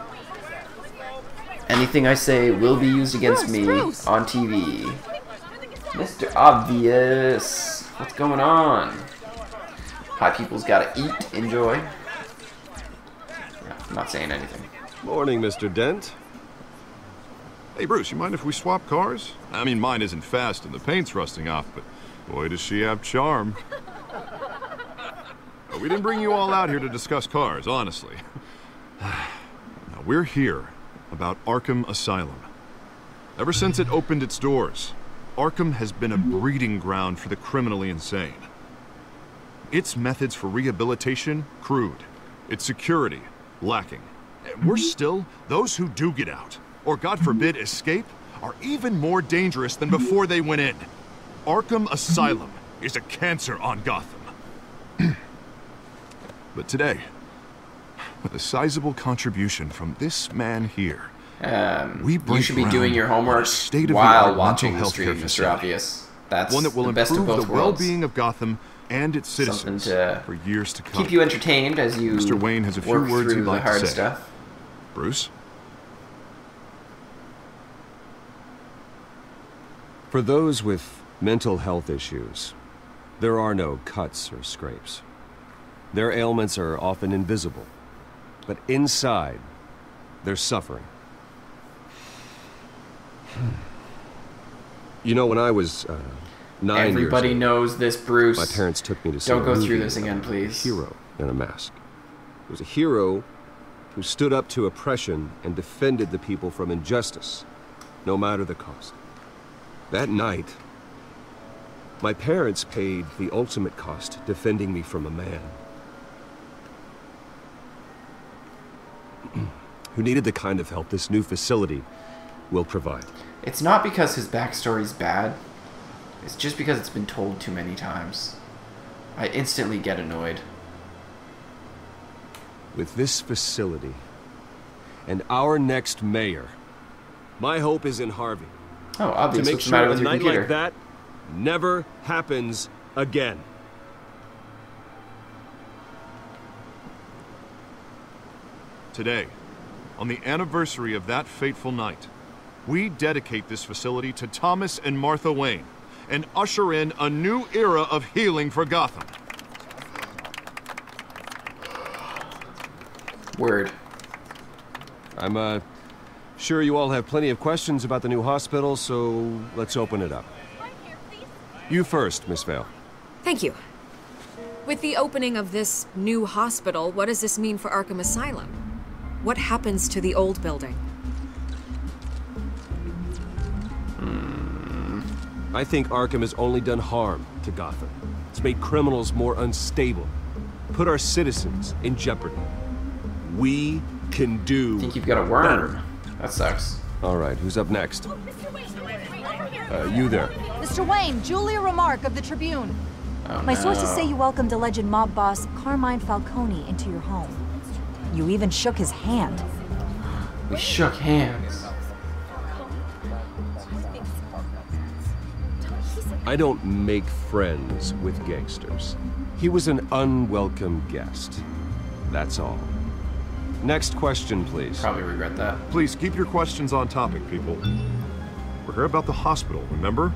Anything I say will be used against me on TV. Mr. Obvious. What's going on? High people's gotta eat, enjoy. Yeah, I'm not saying anything. Morning, Mr. Dent. Hey, Bruce, you mind if we swap cars? I mean, mine isn't fast and the paint's rusting off, but boy, does she have charm. We didn't bring you all out here to discuss cars, honestly. Now, we're here about Arkham Asylum. Ever since it opened its doors, Arkham has been a breeding ground for the criminally insane. Its methods for rehabilitation, crude. Its security, lacking. And worse still, those who do get out, or God forbid escape, are even more dangerous than before they went in. Arkham Asylum is a cancer on Gotham. But today, with a sizable contribution from this man here, we you should be doing your homework while watching the stream, Mr. Obvious. That's one that will the best of improve both the worlds. well-being of Gotham and its citizens for years to come. Keep you entertained as you Mr. Wayne has a few work words through he'd the like hard to say. stuff. Bruce? For those with mental health issues, there are no cuts or scrapes. Their ailments are often invisible, but inside, they're suffering. You know, when I was 9 Everybody years old, knows this, Bruce. my parents took me to see Don't a go movie through this again, about please. A hero in a mask. It was a hero who stood up to oppression and defended the people from injustice, no matter the cost. That night, my parents paid the ultimate cost defending me from a man who needed the kind of help this new facility will provide. It's not because his backstory's bad. It's just because it's been told too many times. I instantly get annoyed. With this facility and our next mayor, my hope is in Harvey. Oh, obvious. To make What's the sure matter a with your night computer? like that never happens again. Today, on the anniversary of that fateful night, we dedicate this facility to Thomas and Martha Wayne and usher in a new era of healing for Gotham. Word. I'm sure you all have plenty of questions about the new hospital, so let's open it up. You first, Miss Vale. Thank you. With the opening of this new hospital, what does this mean for Arkham Asylum? What happens to the old building? I think Arkham has only done harm to Gotham. It's made criminals more unstable, put our citizens in jeopardy. We can do I think you've got a worm. That sucks. All right, who's up next? You there. Mr. Wayne, Julia Remark of the Tribune. Oh, My no. sources say you welcomed alleged mob boss Carmine Falcone into your home. You even shook his hand. We shook hands. I don't make friends with gangsters. He was an unwelcome guest. That's all. Next question, please. Probably regret that. Please keep your questions on topic, people. We're here about the hospital, remember?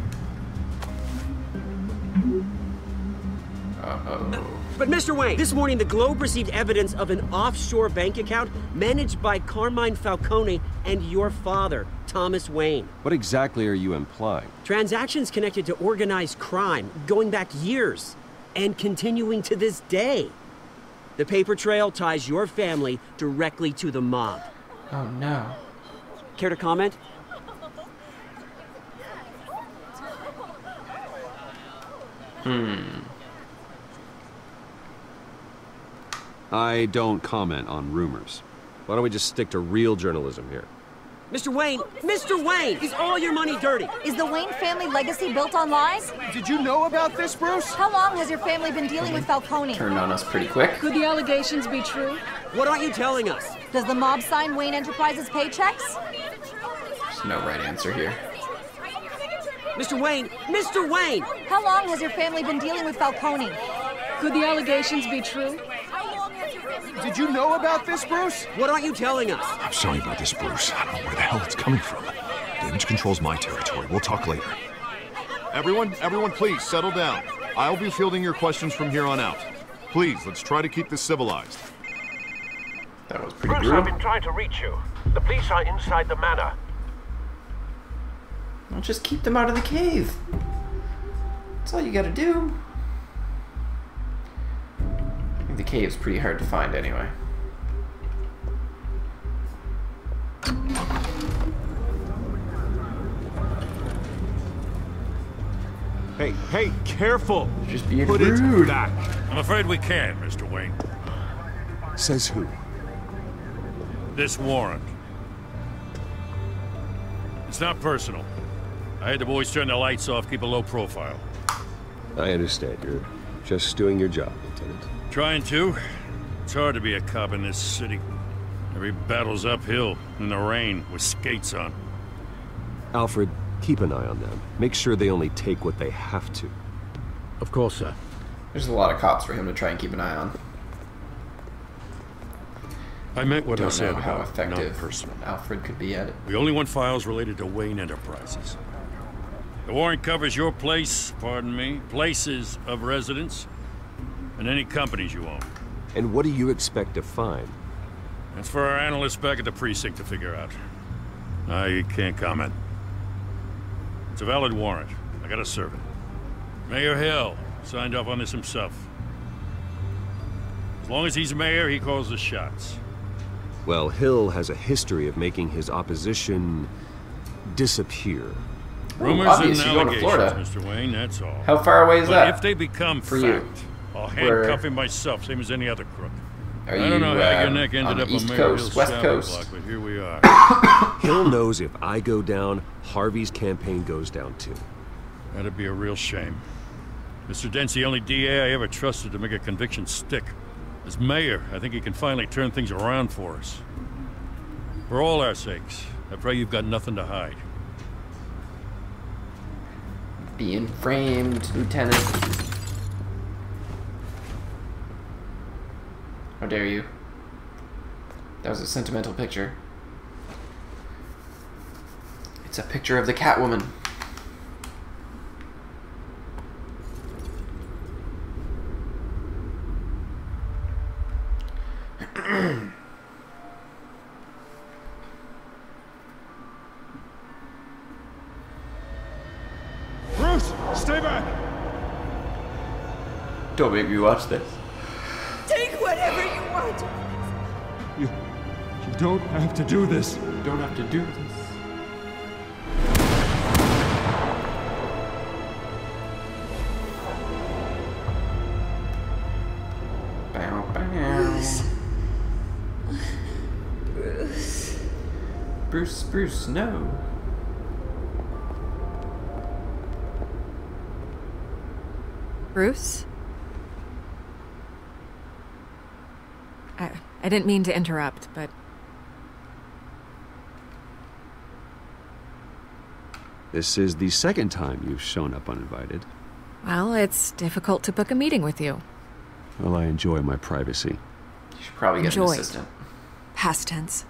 Uh-oh. But Mr. Wayne, this morning the Globe received evidence of an offshore bank account managed by Carmine Falcone and your father, Thomas Wayne. What exactly are you implying? Transactions connected to organized crime going back years and continuing to this day. The paper trail ties your family directly to the mob. Oh no. Care to comment? I don't comment on rumors. Why don't we just stick to real journalism here? Mr. Wayne! Mr. Wayne! Is all your money dirty? Is the Wayne family legacy built on lies? Did you know about this, Bruce? How long has your family been dealing with Falcone? Turned on us pretty quick. Could the allegations be true? What aren't you telling us? Does the mob sign Wayne Enterprises paychecks? There's no right answer here. Mr. Wayne! Mr. Wayne! How long has your family been dealing with Falcone? Could the allegations be true? Did you know about this, Bruce? What aren't you telling us? I'm sorry about this, Bruce. I don't know where the hell it's coming from. Damage control's my territory. We'll talk later. Everyone, please settle down. I'll be fielding your questions from here on out. Please, let's try to keep this civilized. That was pretty Bruce, brutal. I've been trying to reach you. The police are inside the manor. Well, just keep them out of the cave. That's all you gotta do. I think the cave's pretty hard to find anyway. Hey, careful! Just being Put rude. it back. I'm afraid we can't, Mr. Wayne. Says who? This warrant. It's not personal. I had the boys turn the lights off, keep a low profile. I understand. You're just doing your job, Lieutenant. Trying to. It's hard to be a cop in this city. Every battle's uphill, in the rain, with skates on. Alfred, keep an eye on them. Make sure they only take what they have to. Of course, sir. There's a lot of cops for him to try and keep an eye on. I meant what I Don't said know how about effective not personal. Alfred could be at it. We only want files related to Wayne Enterprises. The warrant covers your place, pardon me, places of residence, and any companies you own. And what do you expect to find? That's for our analysts back at the precinct to figure out. I can't comment. It's a valid warrant. I gotta serve it. Mayor Hill signed off on this himself. As long as he's mayor, he calls the shots. Well, Hill has a history of making his opposition disappear. Rumors obvious, and you're going to allegations, Florida. Mr. Wayne, that's all. How far away is but that? if they become for fact, you? I'll Where- handcuff him myself, same as any other crook. Are I don't know you, how your neck ended on the up East on Mayor Coast, Hill's West shopping Coast? block, but here we are. Hill knows if I go down, Harvey's campaign goes down too. That'd be a real shame. Mr. Dent's the only DA I ever trusted to make a conviction stick. As mayor, I think he can finally turn things around for us. For all our sakes, I pray you've got nothing to hide. Being framed, Lieutenant. How dare you? That was a sentimental picture. It's a picture of the Catwoman. Bruce, stay back! Don't make me watch this. Take whatever you want. You don't have to do this. You don't have to do this. Bow, bow. Bruce. Bruce, no. Bruce? I didn't mean to interrupt, but... This is the second time you've shown up uninvited. Well, it's difficult to book a meeting with you. Well, I enjoy my privacy. You should probably get an assistant. Past tense.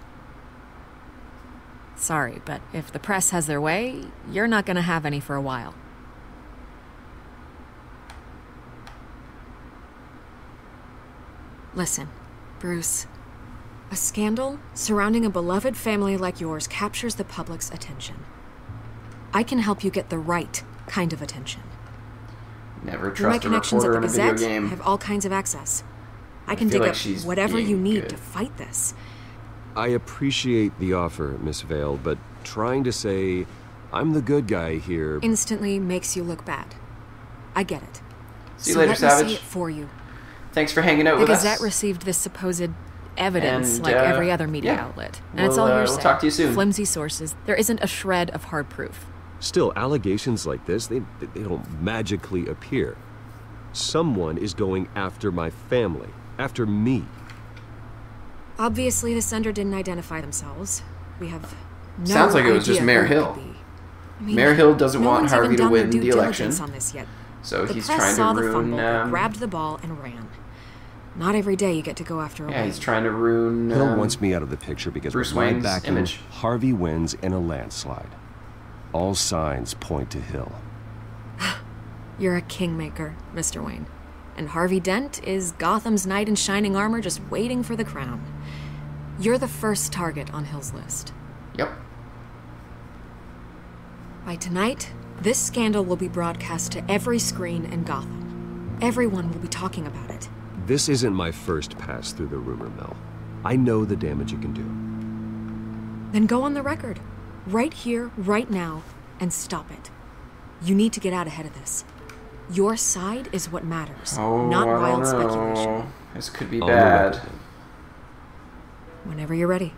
Sorry, but if the press has their way, you're not gonna have any for a while. Listen, Bruce. A scandal surrounding a beloved family like yours captures the public's attention. I can help you get the right kind of attention. Never Through my trust a connections at reporter the in a video Gazette, game. I have all kinds of access. I can feel dig like up she's whatever you being need good. to fight this. I appreciate the offer, Miss Vale, but trying to say I'm the good guy here... Instantly makes you look bad. I get it. See you later, let me Savage. say it for you. Thanks for hanging out with The us. Gazette received this supposed evidence And, like every other media yeah. outlet. And it's all We'll hearsay. talk to you soon. Flimsy sources. There isn't a shred of hard proof. Still, allegations like this, they don't magically appear. Someone is going after my family, after me. Obviously, the sender didn't identify themselves. We have no Sounds like it was just idea Mayor who it Hill. could be. I mean, Mayor Hill doesn't no want one's Harvey even to done win their due the election. diligence on this yet. So the he's press trying saw to the fumble, ruin... grabbed the ball, and ran. Not every day you get to go after a yeah, win. he's trying to ruin... Hill wants me out of the picture because Bruce with my Wayne's backing, image. Harvey wins in a landslide. All signs point to Hill. You're a kingmaker, Mr. Wayne. And Harvey Dent is Gotham's knight in shining armor just waiting for the crown. You're the first target on Hill's list. Yep. By tonight, this scandal will be broadcast to every screen in Gotham. Everyone will be talking about it. This isn't my first pass through the rumor mill. I know the damage it can do. Then go on the record. Right here, right now, and stop it. You need to get out ahead of this. Your side is what matters, not wild speculation. This could be bad. Whenever you're ready.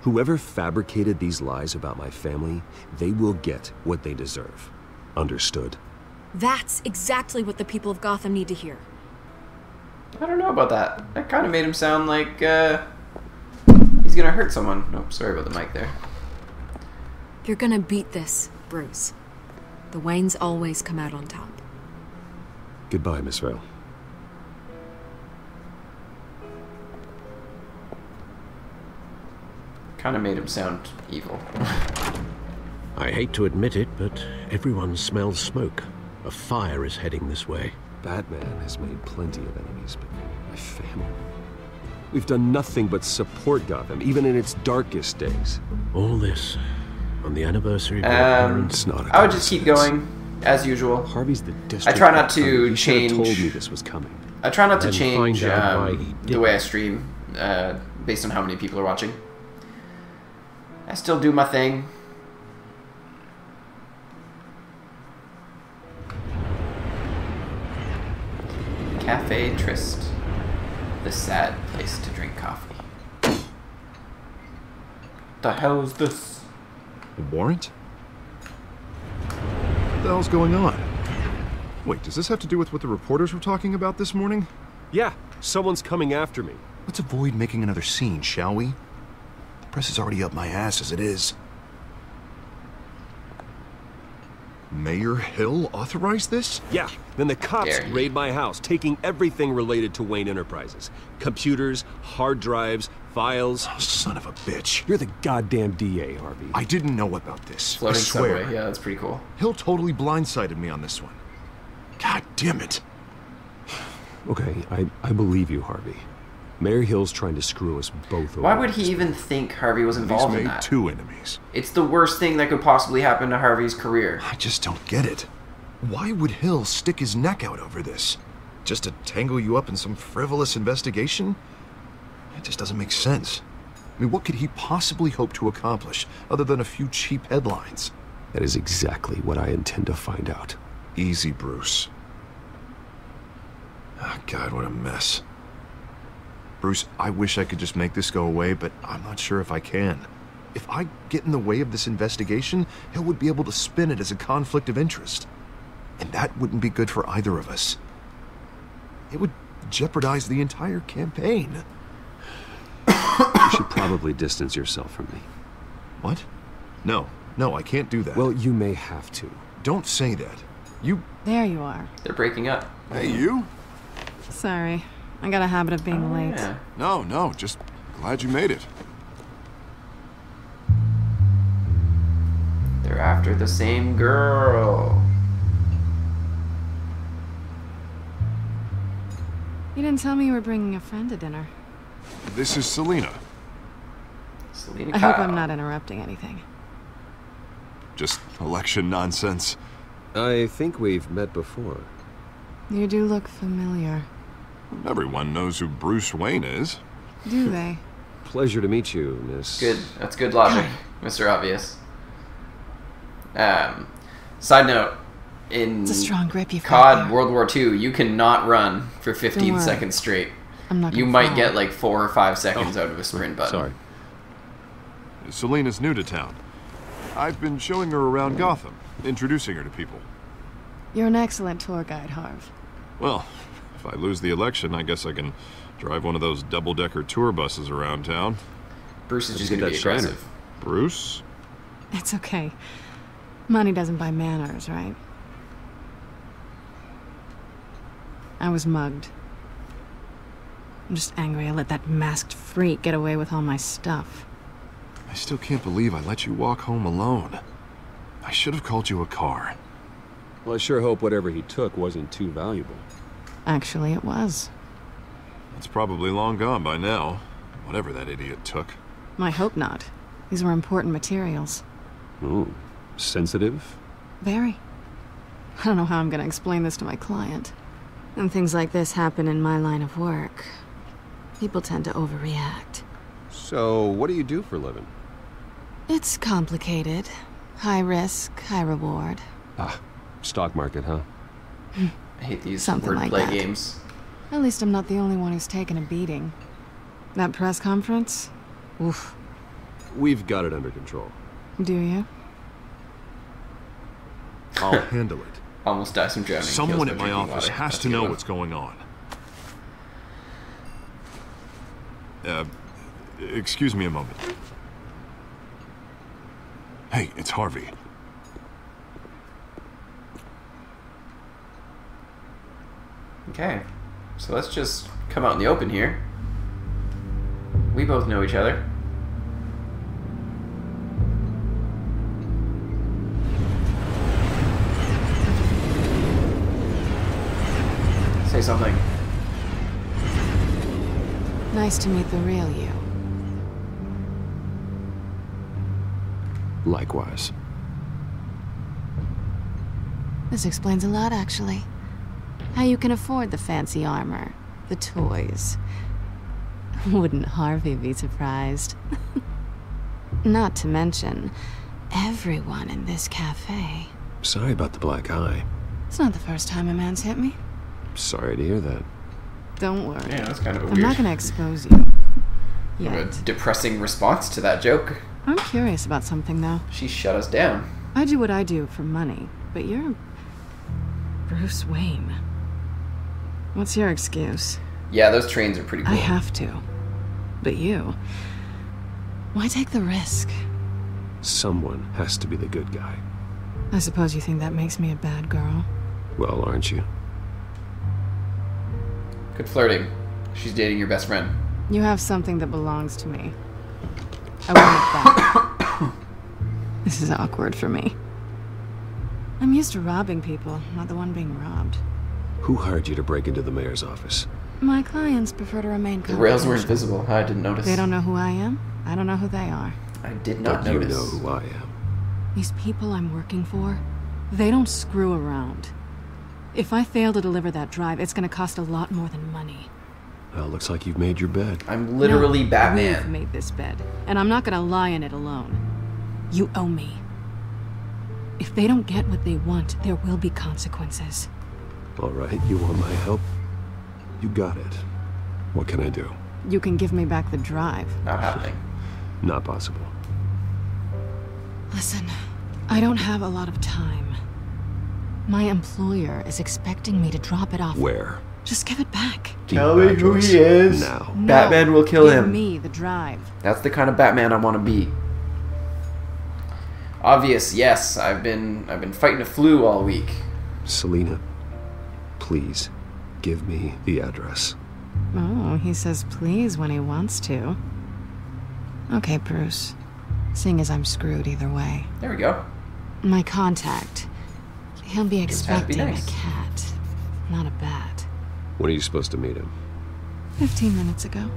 Whoever fabricated these lies about my family, they will get what they deserve. Understood? That's exactly what the people of Gotham need to hear. I don't know about that. That kind of made him sound like he's gonna hurt someone. Nope, sorry about the mic there. You're gonna beat this, Bruce. The Waynes always come out on top. Goodbye, Miss Vale. Kind of made him sound evil. I hate to admit it, but everyone smells smoke. A fire is heading this way. Batman has made plenty of enemies, but my family... We've done nothing but support Gotham, even in its darkest days. All this on the anniversary of your parents. I would just keep going, as usual. Harvey's the district. I try not attorney. to He should have change... told me this was coming. I try not to Then change find out why he the did way I it. stream based on how many people are watching. I still do my thing. Cafe Trist. The sad place to drink coffee. The hell is this? A warrant? What the hell's going on? Wait, does this have to do with what the reporters were talking about this morning? Yeah, someone's coming after me. Let's avoid making another scene, shall we? The press is already up my ass as it is. Mayor Hill authorized this? Yeah, then the cops Dare you. raid my house, taking everything related to Wayne Enterprises. Computers, hard drives, files. Oh, son of a bitch. You're the goddamn DA, Harvey. I didn't know about this. Floating I swear. subway. Yeah, that's pretty cool. Hill totally blindsided me on this one. God damn it. Okay, I believe you, Harvey. Mayor Hill's trying to screw us both over. Why would he even think Harvey was involved in He's made that? 2 enemies. It's the worst thing that could possibly happen to Harvey's career. I just don't get it. Why would Hill stick his neck out over this? Just to tangle you up in some frivolous investigation? It just doesn't make sense. I mean, what could he possibly hope to accomplish other than a few cheap headlines? That is exactly what I intend to find out. Easy, Bruce. Oh, God, what a mess. Bruce, I wish I could just make this go away, but I'm not sure if I can. If I get in the way of this investigation, Hill would be able to spin it as a conflict of interest. And that wouldn't be good for either of us. It would jeopardize the entire campaign. You should probably distance yourself from me. What? No, I can't do that. Well, you may have to. Don't say that. There you are. They're breaking up. Hey, you? Sorry. I got a habit of being late. Yeah. No, just glad you made it. They're after the same girl. You didn't tell me you were bringing a friend to dinner. This is Selina. Selina I hope Kyle. I'm not interrupting anything. Just election nonsense. I think we've met before. You do look familiar. Everyone knows who Bruce Wayne is. Do they? Pleasure to meet you, Miss... Good. That's good logic, Mr. Obvious. Side note, in It's a strong grip you've got COD there. World War II, you cannot run for 15 Don't worry. seconds straight. I'm not You gonna might fall. get like 4 or 5 seconds out of a sprint button. Sorry. Selina's new to town. I've been showing her around Gotham, introducing her to people. You're an excellent tour guide, Harv. Well, if I lose the election, I guess I can drive one of those double-decker tour buses around town. Bruce is just Let's going get to be that Shiner. aggressive. Bruce? It's okay. Money doesn't buy manners, right? I was mugged. I'm just angry I let that masked freak get away with all my stuff. I still can't believe I let you walk home alone. I should have called you a car. Well, I sure hope whatever he took wasn't too valuable. Actually, it was. It's probably long gone by now, whatever that idiot took. I hope not. These were important materials. Ooh, sensitive? Very. I don't know how I'm gonna explain this to my client. When things like this happen in my line of work, people tend to overreact. So, what do you do for a living? It's complicated. High risk, high reward. Ah, stock market, huh? I hate these Something like wordplay that. games. At least I'm not the only one who's taken a beating. That press conference? Oof. We've got it under control. Do you? I'll handle it. Almost dies from drowning. Someone Kills at by my drinking office water. has That's to a good know one. what's going on. Excuse me a moment. Hey, it's Harvey. Okay, so let's just come out in the open here. We both know each other. Say something. Nice to meet the real you. Likewise. This explains a lot, actually. How you can afford the fancy armor, the toys. Wouldn't Harvey be surprised? Not to mention, everyone in this cafe. Sorry about the black eye. It's not the first time a man's hit me. Sorry to hear that. Don't worry. Yeah, that's kind of a I'm weird. not gonna expose you. A Yet. depressing response to that joke. I'm curious about something, though. She shut us down. I do what I do for money, but you're Bruce Wayne. What's your excuse? Yeah, those trains are pretty cool. I have to. But you... why take the risk? Someone has to be the good guy. I suppose you think that makes me a bad girl. Well, aren't you? Good flirting. She's dating your best friend. You have something that belongs to me. I want it back. This is awkward for me. I'm used to robbing people, not the one being robbed. Who hired you to break into the mayor's office? My clients prefer to remain The rails were confidential. invisible. I didn't notice. They don't know who I am. I don't know who they are. I did not But notice. you know who I am. These people I'm working for, they don't screw around. If I fail to deliver that drive, it's gonna cost a lot more than money. Well, looks like you've made your bed. I'm literally No, We've Batman. made this bed, and I'm not gonna lie in it alone. You owe me. If they don't get what they want, there will be consequences. All right, you want my help? You got it. What can I do? You can give me back the drive. Not happening. Not possible. Listen, I don't have a lot of time. My employer is expecting me to drop it off. Where? Just give it back. Tell me who he is. Now. Batman will kill him. Give me the drive. That's the kind of Batman I want to be. Obvious, yes. I've been fighting a flu all week. Selina, please give me the address. Oh, he says please when he wants to. Okay, Bruce. Seeing as I'm screwed either way. There we go. My contact. He'll be expecting nice. a cat, not a bat. When are you supposed to meet him? 15 minutes ago.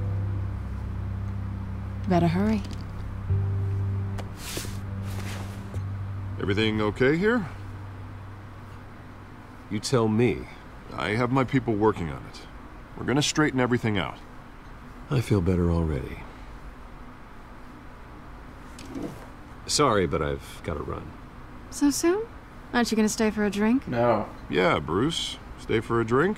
Better hurry. Everything okay here? You tell me. I have my people working on it. We're gonna straighten everything out. I feel better already. Sorry, but I've got to run. So soon? Aren't you gonna stay for a drink? No. Yeah, Bruce. Stay for a drink?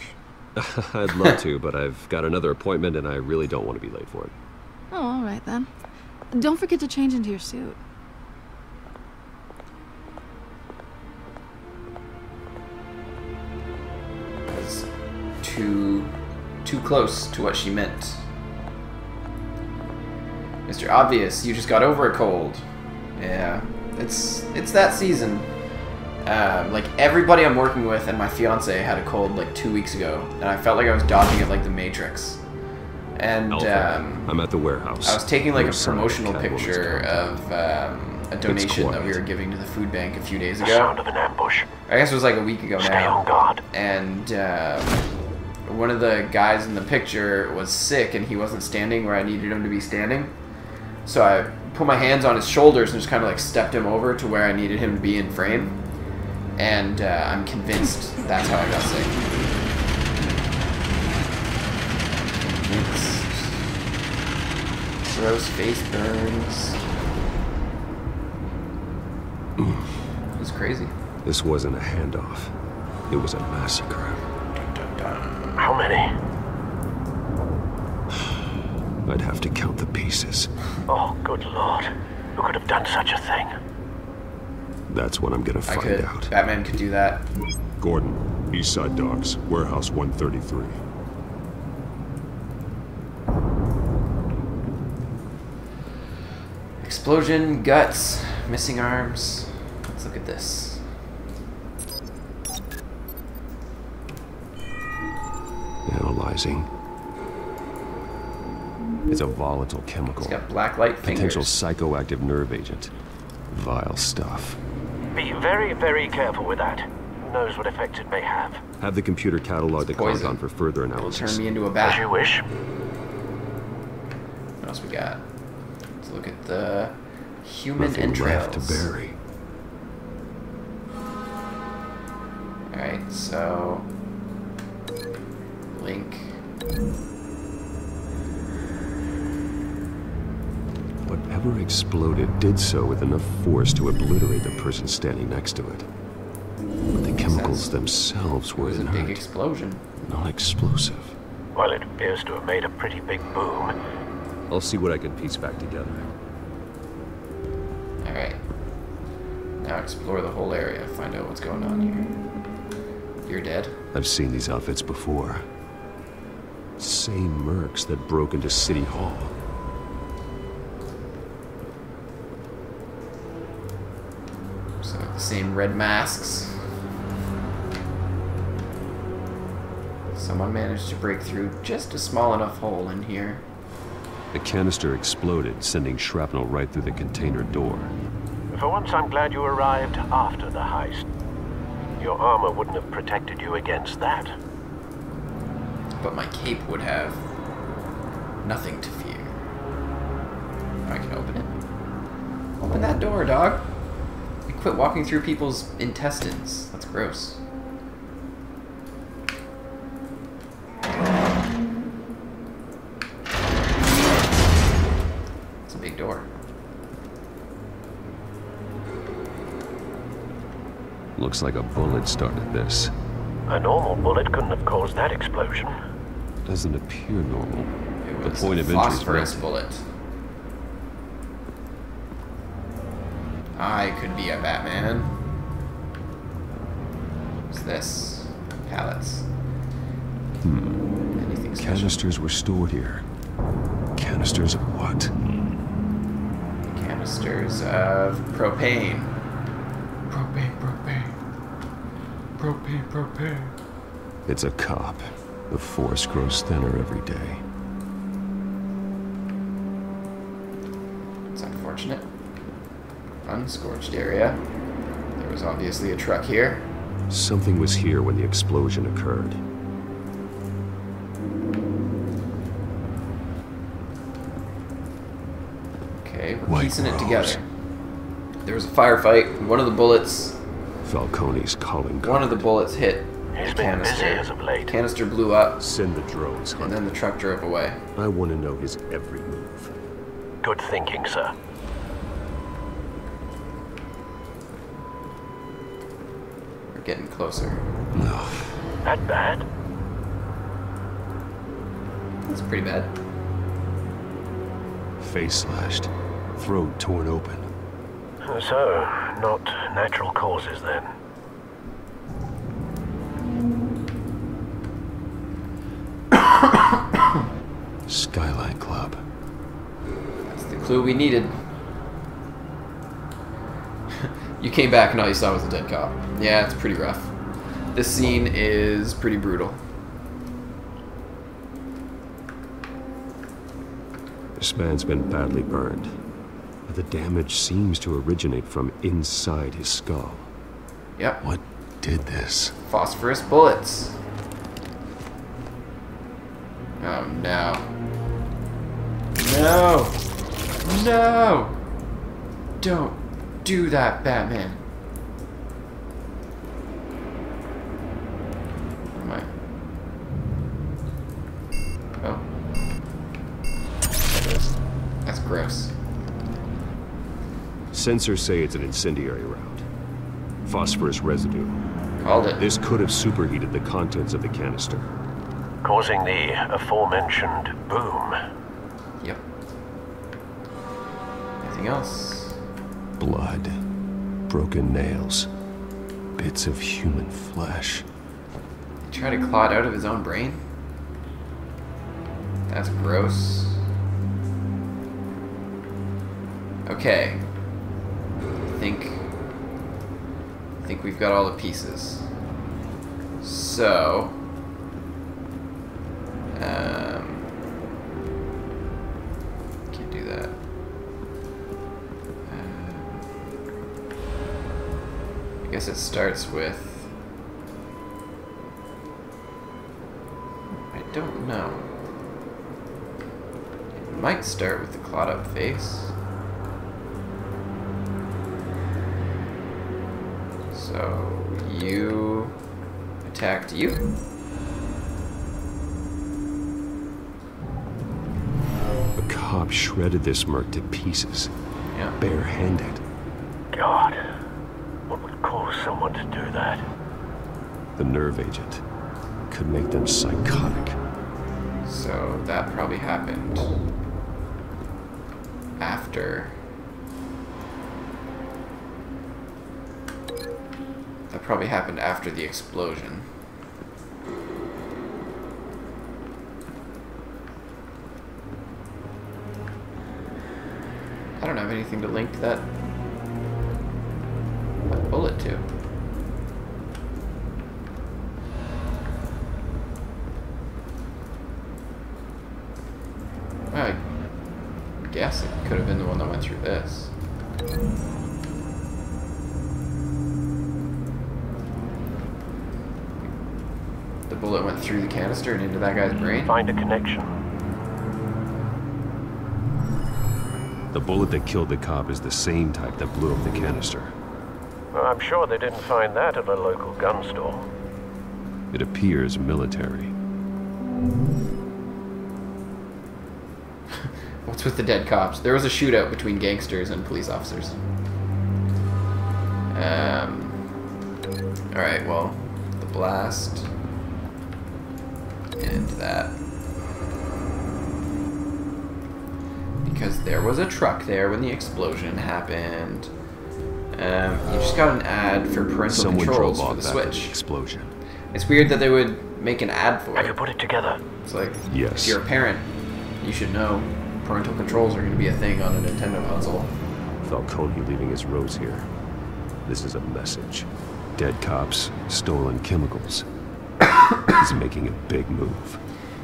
I'd love to, but I've got another appointment and I really don't want to be late for it. Oh, all right then. Don't forget to change into your suit. That's too close to what she meant. Mr. Obvious, you just got over a cold. Yeah, it's that season. Like everybody I'm working with and my fiance had a cold like 2 weeks ago, and I felt like I was dodging it like the Matrix. And I'm at the warehouse. I was taking like a Sorry, promotional Catwoman's picture of a donation that we were giving to the food bank a few days ago. Sound of an ambush. I guess it was like a week ago now. Stay on guard. And one of the guys in the picture was sick and he wasn't standing where I needed him to be standing. So I put my hands on his shoulders and just kind of like stepped him over to where I needed him to be in frame. And I'm convinced that's how I got sick. Gross face burns. It was crazy. This wasn't a handoff. It was a massacre. How many? I'd have to count the pieces. Oh, good lord. Who could have done such a thing? That's what I'm gonna find out. Batman could do that. Gordon, Eastside Docks, Warehouse 133. Explosion, guts, missing arms. Let's look at this. Analyzing. It's a volatile chemical. It's got black light fingers. Potential psychoactive nerve agent. Vile stuff. Be very, very careful with that. Who knows what effects it may have. Have the computer catalog the compound for further analysis. It'll turn me into a bat. As you wish. What else we got? Let's look at the human Nothing entrails. left to bury. Alright, so link. Whatever exploded did so with enough force to obliterate the person standing next to it. But the chemicals themselves were It was a big explosion. not explosive. Well, it appears to have made a pretty big boom. I'll see what I can piece back together. Alright. Now explore the whole area, find out what's going on here. You're dead? I've seen these outfits before. Same mercs that broke into City Hall. So the same red masks. Someone managed to break through just a small enough hole in here. The canister exploded, sending shrapnel right through the container door. For once, I'm glad you arrived after the heist. Your armor wouldn't have protected you against that. But my cape would have. Nothing to fear. I can open it. Open that door, dog. You quit walking through people's intestines. That's gross. It's a big door. Looks like a bullet started this. A normal bullet couldn't have caused that explosion. Doesn't appear normal. It was the point of a entry is phosphorus melted. bullet. I could be a Batman. What's this? Pallets. Anything special? Canisters were stored here. Canisters of what? Canisters of propane. Propane. It's a cop. The force grows thinner every day. It's unfortunate. Unscorched area. There was obviously a truck here. Something was here when the explosion occurred. Okay, we're White piecing it Rose. together. There was a firefight. One of the bullets... Falcone's calling card. One of the bullets hit He's the been busy canister. as of late. The canister blew up. Send the drones, and then the truck drove away. I want to know his every move. Good thinking, sir. We're getting closer. No. That bad? That's pretty bad. Face slashed. Throat torn open. So, not natural causes then. Skyline Club. That's the clue we needed. You came back and all you saw was a dead cop. Yeah, it's pretty rough. This scene is pretty brutal. This man's been badly burned. But the damage seems to originate from inside his skull. Yep. What did this? Phosphorus bullets. Oh no. No! No! Don't do that, Batman. Where am I? Oh. That's gross. Sensors say it's an incendiary round. Phosphorus residue. Called it. This could have superheated the contents of the canister. Causing the aforementioned boom. Yep. Anything else? Blood. Broken nails. Bits of human flesh. He tried to claw it out of his own brain? That's gross. Okay. I think we've got all the pieces. So... can't do that. I guess it starts with... I don't know. It might start with the clawed up face. So, you attacked you. A cop shredded this merc to pieces. Yeah. Barehanded. God, what would cause someone to do that? The nerve agent could make them psychotic. So that probably happened after. That probably happened after the explosion. I don't have anything to link that bullet to. I guess it could have been the one that went through this. The bullet went through the canister and into that guy's brain? Find a connection. The bullet that killed the cop is the same type that blew up the canister. Well, I'm sure they didn't find that at a local gun store. It appears military. What's with the dead cops? There was a shootout between gangsters and police officers. Alright, well, the blast. And that. Because there was a truck there when the explosion happened. You just got an ad for parental Someone controls drove for off the after Switch. the explosion. It's weird that they would make an ad for it. Have you put it together? It's like, Yes. if you're a parent, you should know parental controls are going to be a thing on a Nintendo console. Falcone leaving his rose here. This is a message. Dead cops, stolen chemicals. He's making a big move.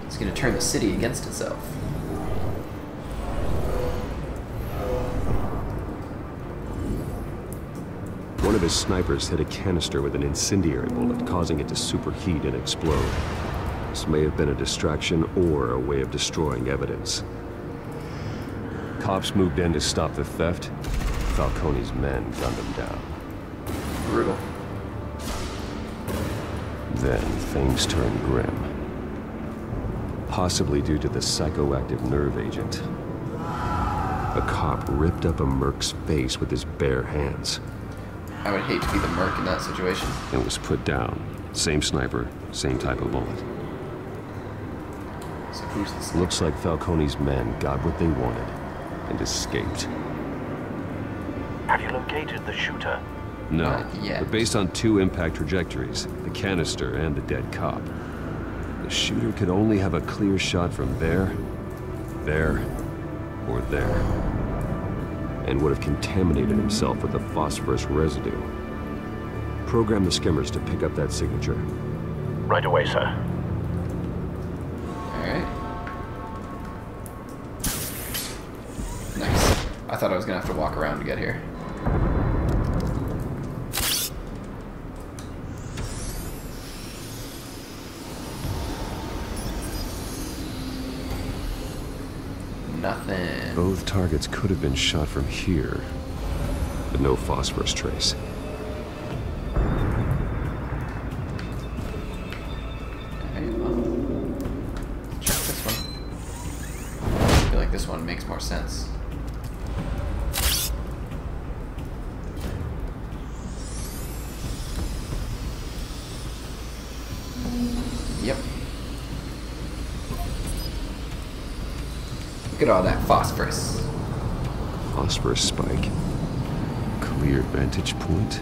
It's going to turn the city against itself. One of his snipers hit a canister with an incendiary bullet, causing it to superheat and explode. This may have been a distraction or a way of destroying evidence. Cops moved in to stop the theft. Falcone's men gunned him down. Brutal. Then things turned grim. Possibly due to the psychoactive nerve agent. A cop ripped up a merc's face with his bare hands. I would hate to be the merc in that situation. And was put down. Same sniper, same type of bullet. So who's the sniper? Looks like Falcone's men got what they wanted and escaped. Have you located the shooter? No, Not yet. but based on two impact trajectories, the canister and the dead cop, the shooter could only have a clear shot from there, or there, and would have contaminated himself with the phosphorus residue. Program the skimmers to pick up that signature. Right away, sir. Alright. Nice. I thought I was going to have to walk around to get here. Nothing. Both targets could have been shot from here, but no phosphorus trace. Okay, well, check this one. I feel like this one makes more sense. Yep. Look at all that phosphorus. Phosphorus spike. Clear vantage point.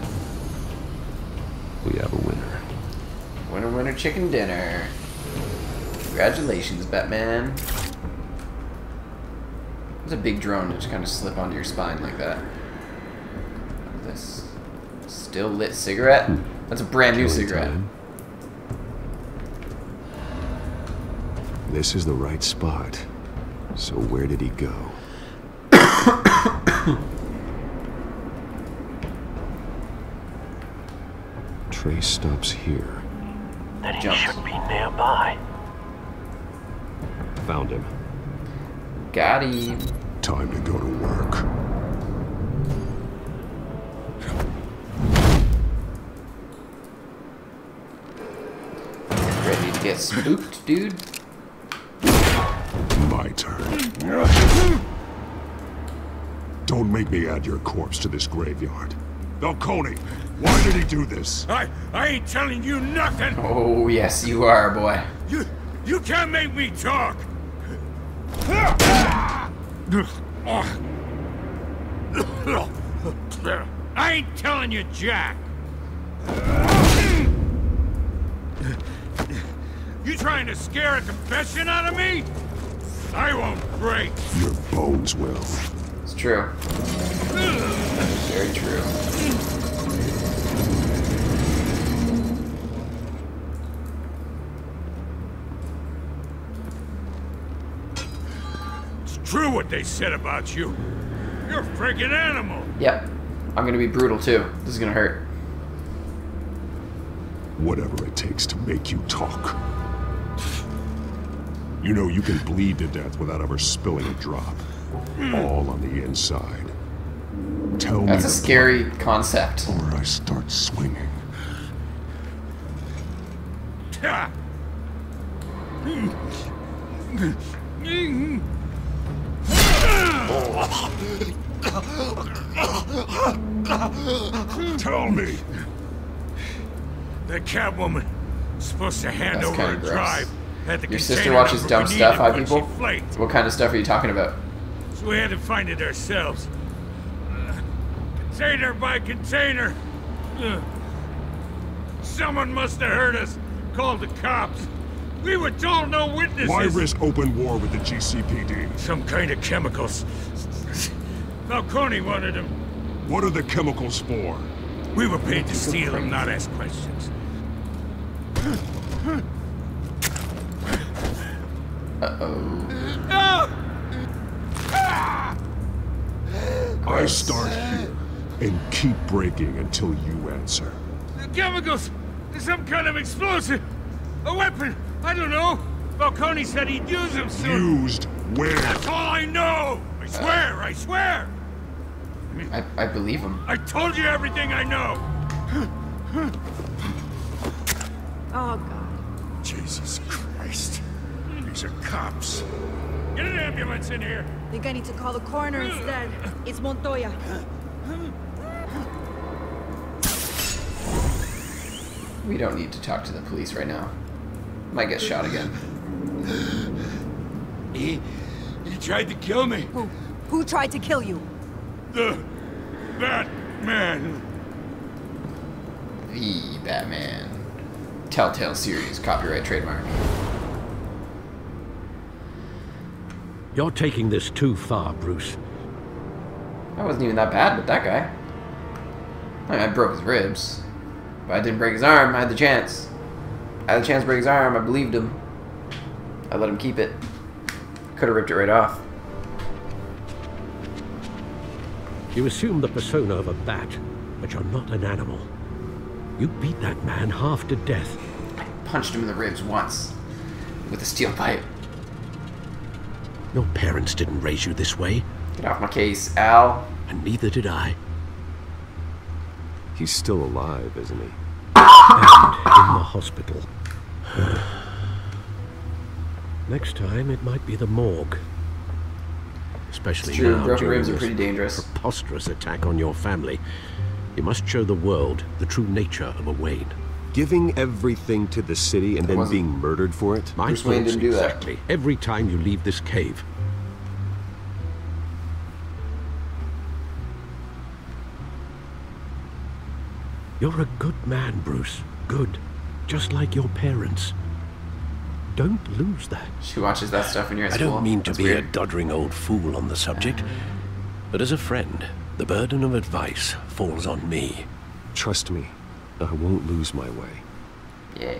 We have a winner. Winner, winner, chicken dinner. Congratulations, Batman. It's a big drone to just kind of slip onto your spine like that. This still lit cigarette? That's a brand new cigarette. Time. This is the right spot. So where did he go? Trace stops here. Then he should be nearby. Found him. Got him. Time to go to work. Ready to get spooked, dude? My turn. Don't make me add your corpse to this graveyard. Falcone, why did he do this? I ain't telling you nothing. Oh, yes, you are, boy. You can't make me talk. I ain't telling you, Jack. You trying to scare a confession out of me? I won't break. Your bones will. It's true. Very true. It's true what they said about you. You're a freaking animal. Yep. I'm gonna be brutal too. This is gonna hurt. Whatever it takes to make you talk. You know you can bleed to death without ever spilling a drop. All on the inside. Tell me. That's a scary concept. Or I start swinging. Tell me. The Catwoman is supposed to hand That's over kinda a gross. drive. At the Your sister container watches number dumb we stuff, needed hi when people? she flaked. What kind of stuff are you talking about? So we had to find it ourselves. Say they're by container. Someone must have heard us. Called the cops. We were told no witnesses. Why risk open war with the GCPD? Some kind of chemicals. Falcone wanted them. What are the chemicals for? We were paid to steal them, not ask questions. I start here and keep breaking until you answer. The chemicals! Some kind of explosive! A weapon! I don't know! Falcone said he'd use them soon! Used where? That's all I know! I swear! I swear! I believe him. I told you everything I know! Oh, God. Jesus Christ. These are cops. Get an ambulance in here! Think I need to call the coroner instead. It's Montoya. We don't need to talk to the police right now. Might get shot again. He tried to kill me. Who tried to kill you? The Batman. The Batman. TellTale series, copyright trademark. You're taking this too far, Bruce. I wasn't even that bad with that guy. I mean, I broke his ribs. But I didn't break his arm. I had the chance. I had the chance to break his arm. I believed him. I let him keep it. Could have ripped it right off. You assume the persona of a bat, but you're not an animal. You beat that man half to death. I punched him in the ribs once. With a steel pipe. Your parents didn't raise you this way. Get off my case, Al. And neither did I. He's still alive, isn't he? And in the hospital. Next time, it might be the morgue. Especially it's true. now, Broken during ribs are this pretty dangerous. Preposterous attack on your family. You must show the world the true nature of a Wayne. Giving everything to the city and then being murdered for it? My Bruce Wayne thoughts didn't do that. exactly. Every time you leave this cave. You're a good man, Bruce. Good. Just like your parents. Don't lose that. She watches that stuff when you're at I school. don't mean to That's be weird. a doddering old fool on the subject, but as a friend, the burden of advice falls on me. Trust me, I won't lose my way. Yeah.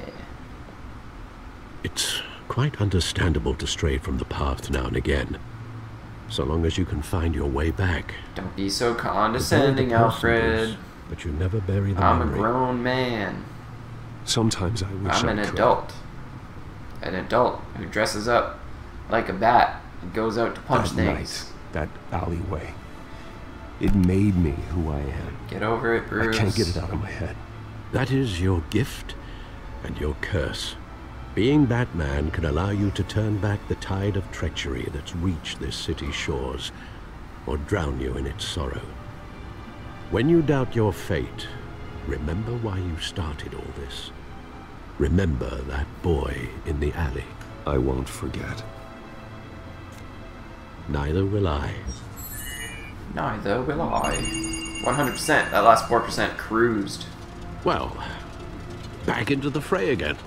It's quite understandable to stray from the path now and again, so long as you can find your way back. Don't be so condescending, Alfred. But you never bury the I'm memory. a grown man. Sometimes I wish I'm an I could. adult. An adult who dresses up like a bat and goes out to punch That things. night, that alleyway. It made me who I am. Get over it, Bruce. I can't get it out of my head. That is your gift and your curse. Being Batman can allow you to turn back the tide of treachery that's reached this city's shores, or drown you in its sorrow. When you doubt your fate, remember why you started all this. Remember that boy in the alley. I won't forget. Neither will I. Neither will I. 100%. That last 4% cruised. Well, back into the fray again.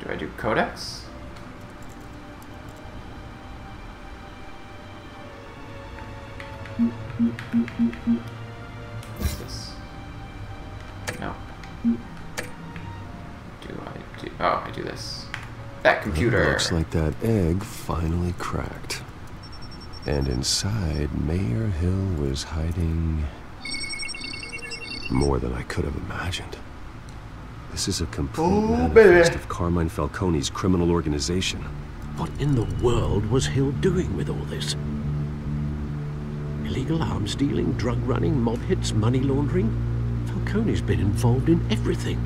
Do I do Codex? What's this? No. Do I do... Oh, I do this. That computer. Looks like that egg finally cracked. And inside, Mayor Hill was hiding more than I could have imagined. This is a complete manifest of Carmine Falcone's criminal organization. What in the world was Hill doing with all this? Illegal arms dealing, drug running, mob hits, money laundering? Falcone's been involved in everything.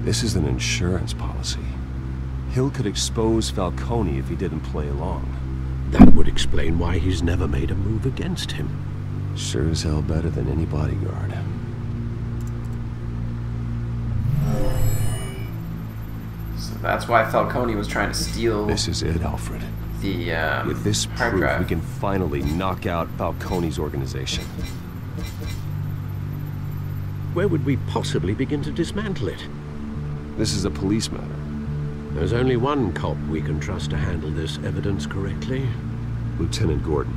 This is an insurance policy. Hill could expose Falcone if he didn't play along. That would explain why he's never made a move against him. Sure as hell better than any bodyguard. So that's why Falcone was trying to steal. This is it, Alfred. The with this hard proof, drive. we can finally knock out Falcone's organization. Where would we possibly begin to dismantle it? This is a police matter. There's only one cop we can trust to handle this evidence correctly. Lieutenant Gordon.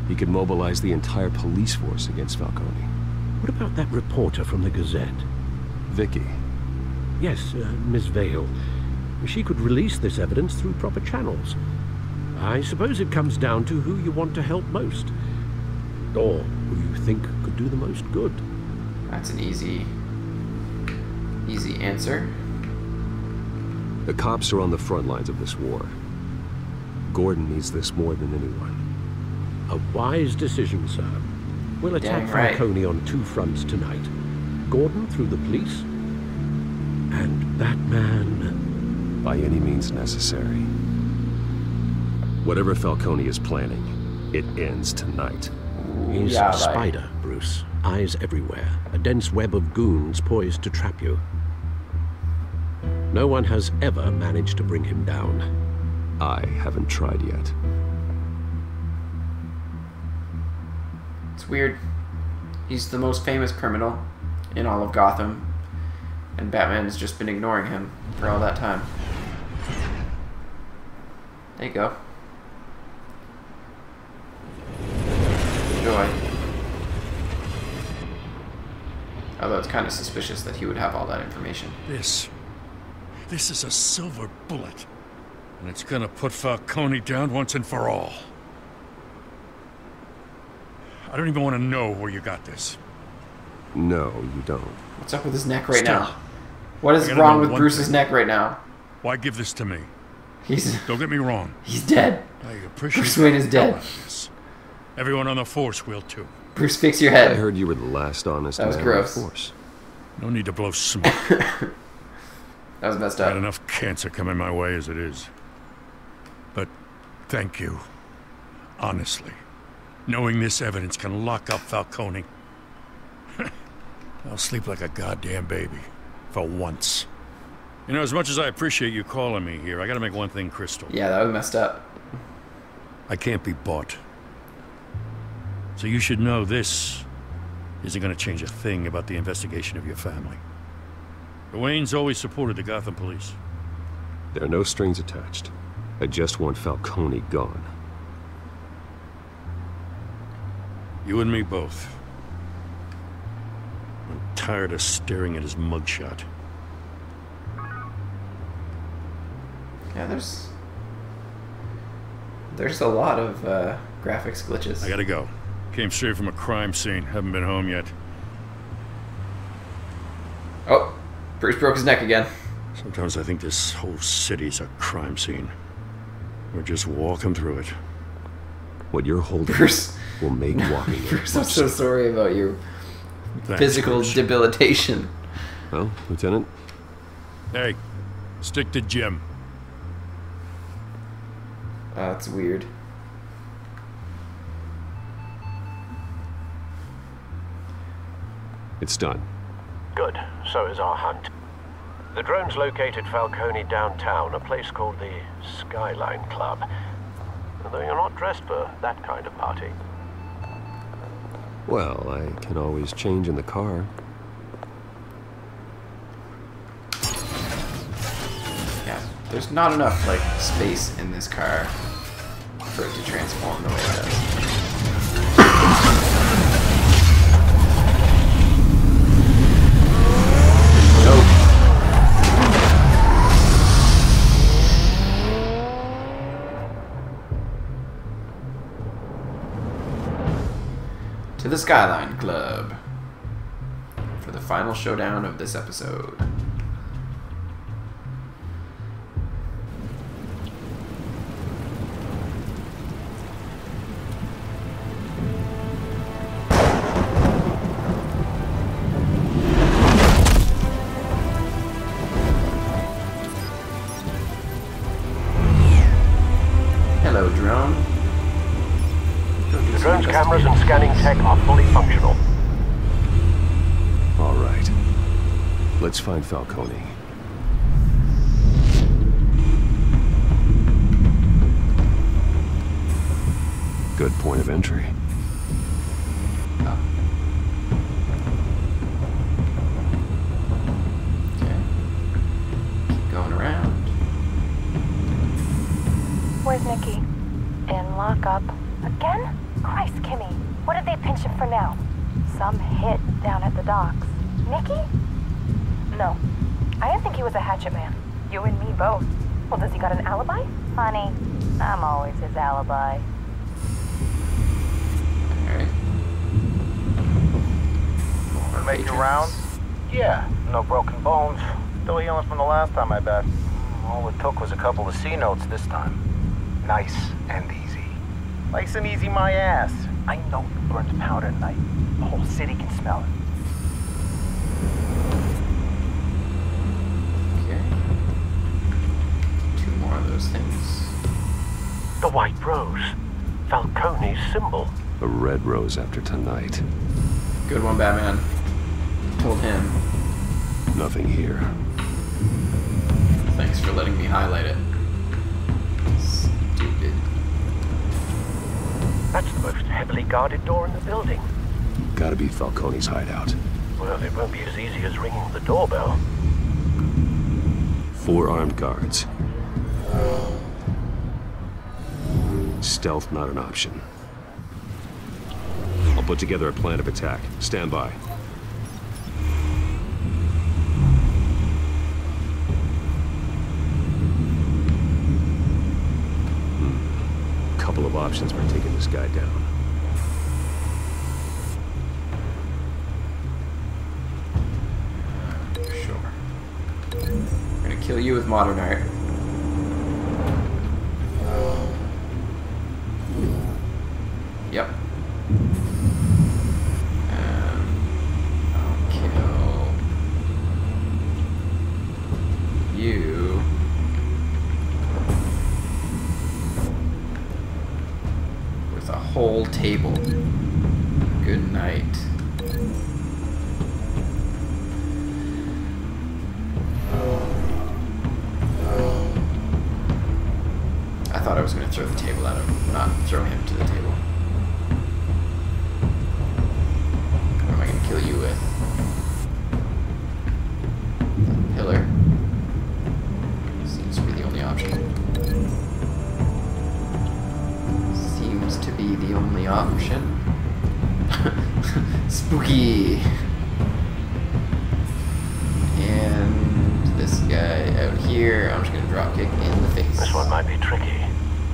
He could mobilize the entire police force against Falcone. What about that reporter from the Gazette? Vicky. Yes, Miss Vale. She could release this evidence through proper channels. I suppose it comes down to who you want to help most. Or who you think could do the most good. That's an easy answer. The cops are on the front lines of this war. Gordon needs this more than anyone. A wise decision, sir. We'll attack Falcone on two fronts tonight. Gordon through the police, and Batman... by any means necessary. Whatever Falcone is planning, it ends tonight. He's a spider, Bruce. Eyes everywhere. A dense web of goons poised to trap you. No one has ever managed to bring him down. I haven't tried yet. It's weird. He's the most famous criminal in all of Gotham, and Batman's just been ignoring him for all that time. There you go. Enjoy. Although it's kind of suspicious that he would have all that information. This is a silver bullet, and it's gonna put Falcone down once and for all. I don't even want to know where you got this. No, you don't. What's up with his neck right now? What is wrong with Bruce's neck right now? Why give this to me? He's... Don't get me wrong. He's dead. I appreciate Bruce Wayne is dead. Everyone on the force will too. Bruce, fix your head. I heard you were the last honest man on the force. No need to blow smoke. That was messed up. Got enough cancer coming my way as it is. But thank you. Honestly. Knowing this evidence can lock up Falcone. I'll sleep like a goddamn baby. For once. You know, as much as I appreciate you calling me here, I gotta make one thing crystal. Yeah, that was messed up. I can't be bought. So you should know this isn't gonna change a thing about the investigation of your family. The Waynes always supported the Gotham police. There are no strings attached. I just want Falcone gone. You and me both. I'm tired of staring at his mugshot. Yeah, there's a lot of graphics glitches. I gotta go. Came straight from a crime scene. Haven't been home yet. Oh, Bruce broke his neck again. Sometimes I think this whole city's a crime scene. We're just walking through it. What you're holding Bruce will make walking. Bruce, I'm so sorry about your physical Bruce. debilitation. Well, Lieutenant? Hey, stick to Jim. That's weird. It's done. Good. So is our hunt. The drone's located Falcone downtown, a place called the Skyline Club. Although you're not dressed for that kind of party. Well, I can always change in the car. Yeah, there's not enough, like, space in this car for it to transform the way it does. To the Skyline Club for the final showdown of this episode. Hello, drone. The drone's cameras and scanning tech are fully functional. All right. Let's find Falcone. good point of entry. Oh. Okay. Keep going around. Where's Nicky? In lockup. Again? Christ, Kimmy. What did they pinch him for now? Some hit down at the docks. Nicky? No. I didn't think he was a hatchet man. You and me both. Well, does he got an alibi? Honey, I'm always his alibi. Alright. Been making rounds? Yeah, no broken bones. Still healing from the last time, I bet. All it took was a couple of C notes this time. Nice and easy. Nice and easy my ass. I know you burned powder tonight. The whole city can smell it. Those things. The white rose. Falcone's symbol. A red rose after tonight. Good one, Batman. Told him. Nothing here. Thanks for letting me highlight it. Stupid. That's the most heavily guarded door in the building. Gotta be Falcone's hideout. Well, it won't be as easy as ringing the doorbell. 4 armed guards. Stealth not an option. I'll put together a plan of attack. Stand by. Couple of options for taking this guy down. Sure. We're gonna kill you with modern art. Yep. I'll kill you with a whole table. Good night. I thought I was going to throw the table at him, not throw him to the table. What am I going to kill you with? The pillar. Seems to be the only option. Seems to be the only option. Spooky! And this guy out here, I'm just going to drop kick in the face. This one might be tricky.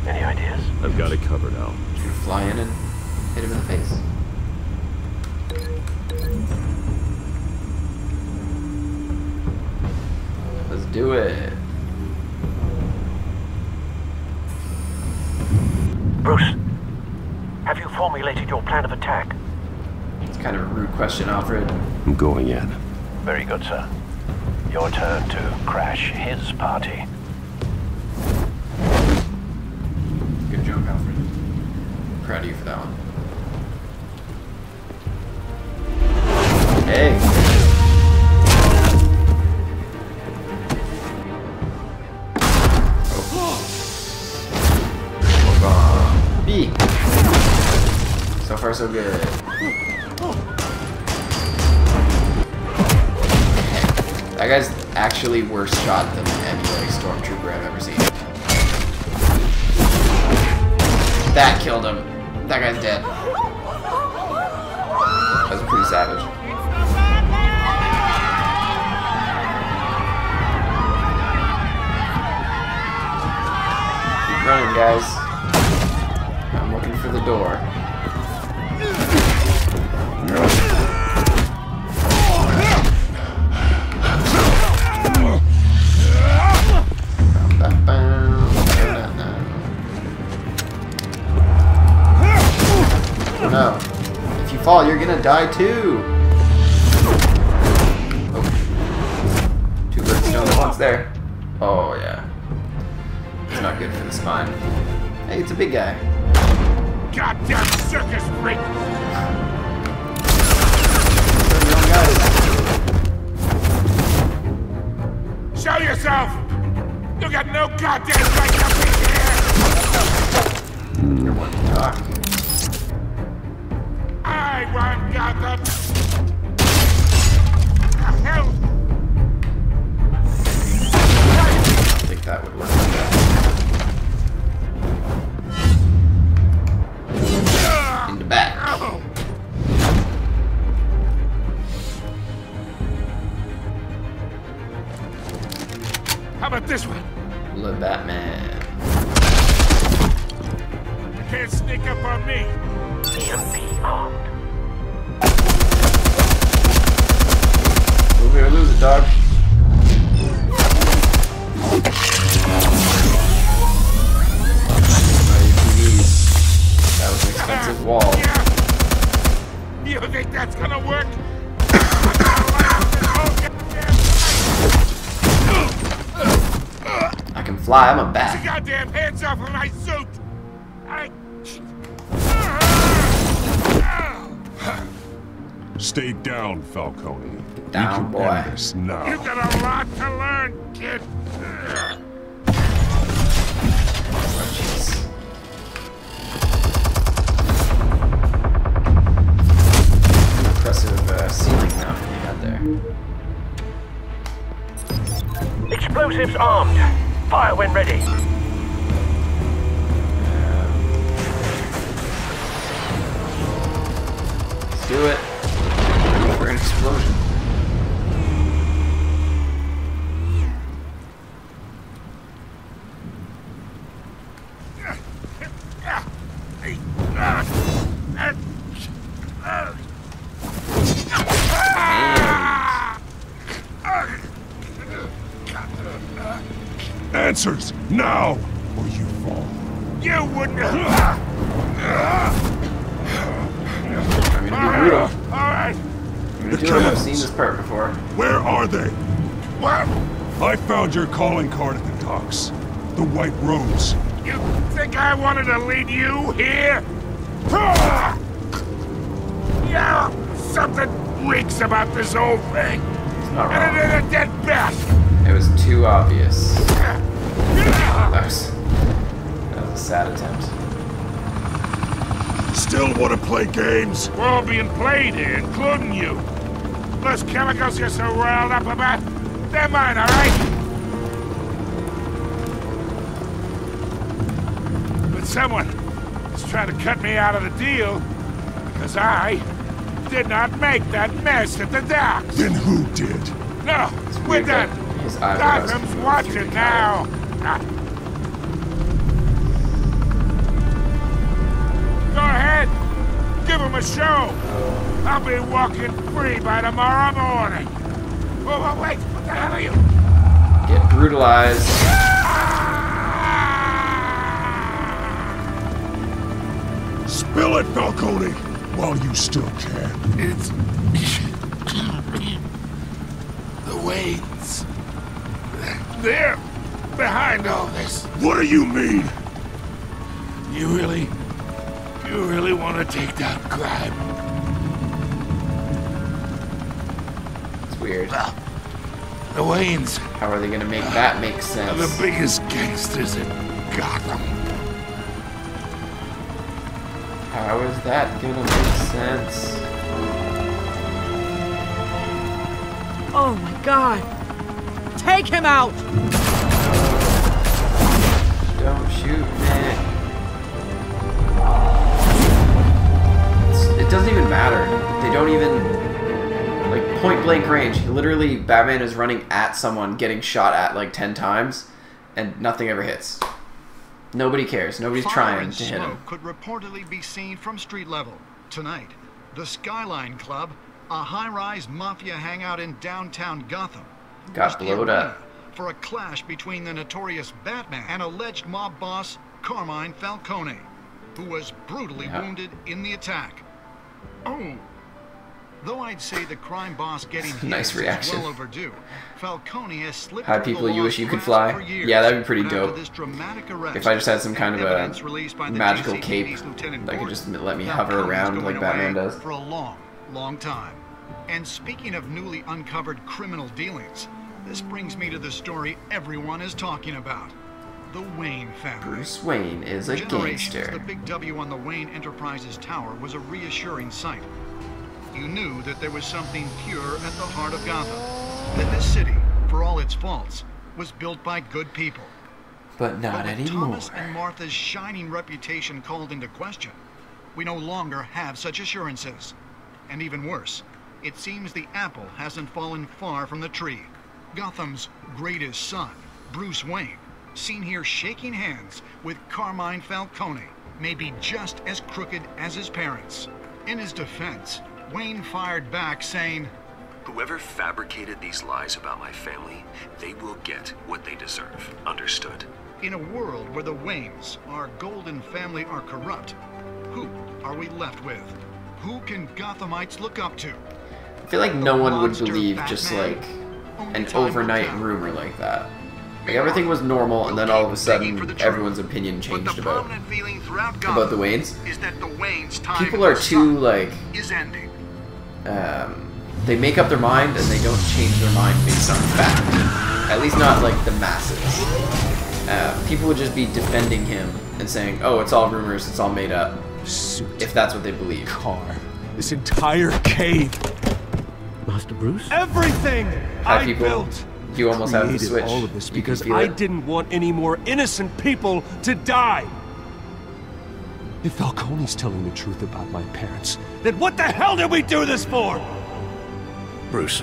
Any ideas? I've got it covered, Al. Just gonna fly in and hit him in the face. Let's do it. Bruce, have you formulated your plan of attack? It's kind of a rude question, Alfred. I'm going in. Very good, sir. Your turn to crash his party. Good joke, Alfred. Proud of you for that one. Hey! Oh. B. So far, so good. That guy's actually worse shot than any like stormtrooper I've ever seen. That killed him. That guy's dead. That was pretty savage. Keep running, guys. I'm looking for the door. Oh no. If you fall, you're gonna die too. Oh. 2 birds stone at once there. Oh yeah. It's not good for the spine. Hey, it's a big guy. Goddamn circus freak! Show yourself! You got no goddamn right to be here! You're one to talk. I want Gotham. Hell. I think that would work. In the back. How about this one? Le Batman. You can't sneak up on me. EMP armed. Move it or lose it, dog. That was an expensive wall. You think that's gonna work? I can fly, I'm a bat. Get your goddamn hands off of my suit! Stay down, Falcone. Down, boy. End this now. You've got a lot to learn, kid. Impressive ceiling mount you got there. Explosives armed. Fire when ready. Let's do it. For an explosion. Answers now, or you fall. You wouldn't. I'm gonna be brutal. All right. I'm gonna do it. I've seen this part before. Where are they? What? I found your calling card at the docks. The White Rose. You think I wanted to lead you here? Yeah, something reeks about this whole thing. It's not And wrong. it is a dead best. It was too obvious. That was a sad attempt. Still want to play games? We're all being played here, including you. Those chemicals you're so riled up about, they're mine, all right? But someone is trying to cut me out of the deal because I did not make that mess at the docks. Then who did? No, we're done. Gotham's watching now. Go ahead. Give him a show. I'll be walking free by tomorrow morning. Oh, wait. What the hell are you? Get brutalized. Spill it, Falcone, while you still can. It's the Waynes. They're behind all this. What do you mean? You really want to take down crime? It's weird. Well, the Waynes. How are they gonna make that make sense? Are the biggest gangsters in Gotham. How is that gonna make sense? Oh my god! Take him out! Don't shoot me. It doesn't even matter. They don't even, like, point blank range. Literally, Batman is running at someone, getting shot at like 10 times, and nothing ever hits. Nobody cares. Nobody's trying to hit him. Smoke could reportedly be seen from street level. Tonight, the Skyline Club, a high-rise mafia hangout in downtown Gotham, Got blowed up. for a clash between the notorious Batman and alleged mob boss Carmine Falcone, who was brutally wounded in the attack. Oh. Though I'd say the crime boss getting hit Nice reaction. is well overdue, Falcone has slipped Hi, through people. the You laws wish you could grasp fly? for years. Yeah, that'd be pretty But after dope. this dramatic arrest If I just had some kind of evidence a released by the magical DC cape police Lieutenant that could Gordon, just let me Falcone's hover around going like Batman away does. for a long, long time. And speaking of newly uncovered criminal dealings, this brings me to the story everyone is talking about. The Wayne family. Bruce Wayne is a gangster. The big W on the Wayne Enterprises tower was a reassuring sight. You knew that there was something pure at the heart of Gotham. That this city, for all its faults, was built by good people. But not anymore. Thomas and Martha's shining reputation called into question, we no longer have such assurances. And even worse, it seems the apple hasn't fallen far from the tree. Gotham's greatest son, Bruce Wayne, seen here shaking hands with Carmine Falcone, may be just as crooked as his parents. In his defense, Wayne fired back saying, "Whoever fabricated these lies about my family, they will get what they deserve. Understood?" In a world where the Waynes, our golden family, are corrupt, who are we left with? Who can Gothamites look up to? I feel like no one would believe just like an overnight rumor like that. Like everything was normal, and then all of a sudden, everyone's opinion changed about the Waynes. People are too like they make up their mind and they don't change their mind based on fact. At least not like the masses. People would just be defending him and saying, "Oh, it's all rumors, it's all made up." If that's what they believe. Car. This entire cave. Master Bruce? Everything I built. You almost have to switch. All of this because I didn't want any more innocent people to die. If Falcone's telling the truth about my parents, then what the hell did we do this for? Bruce,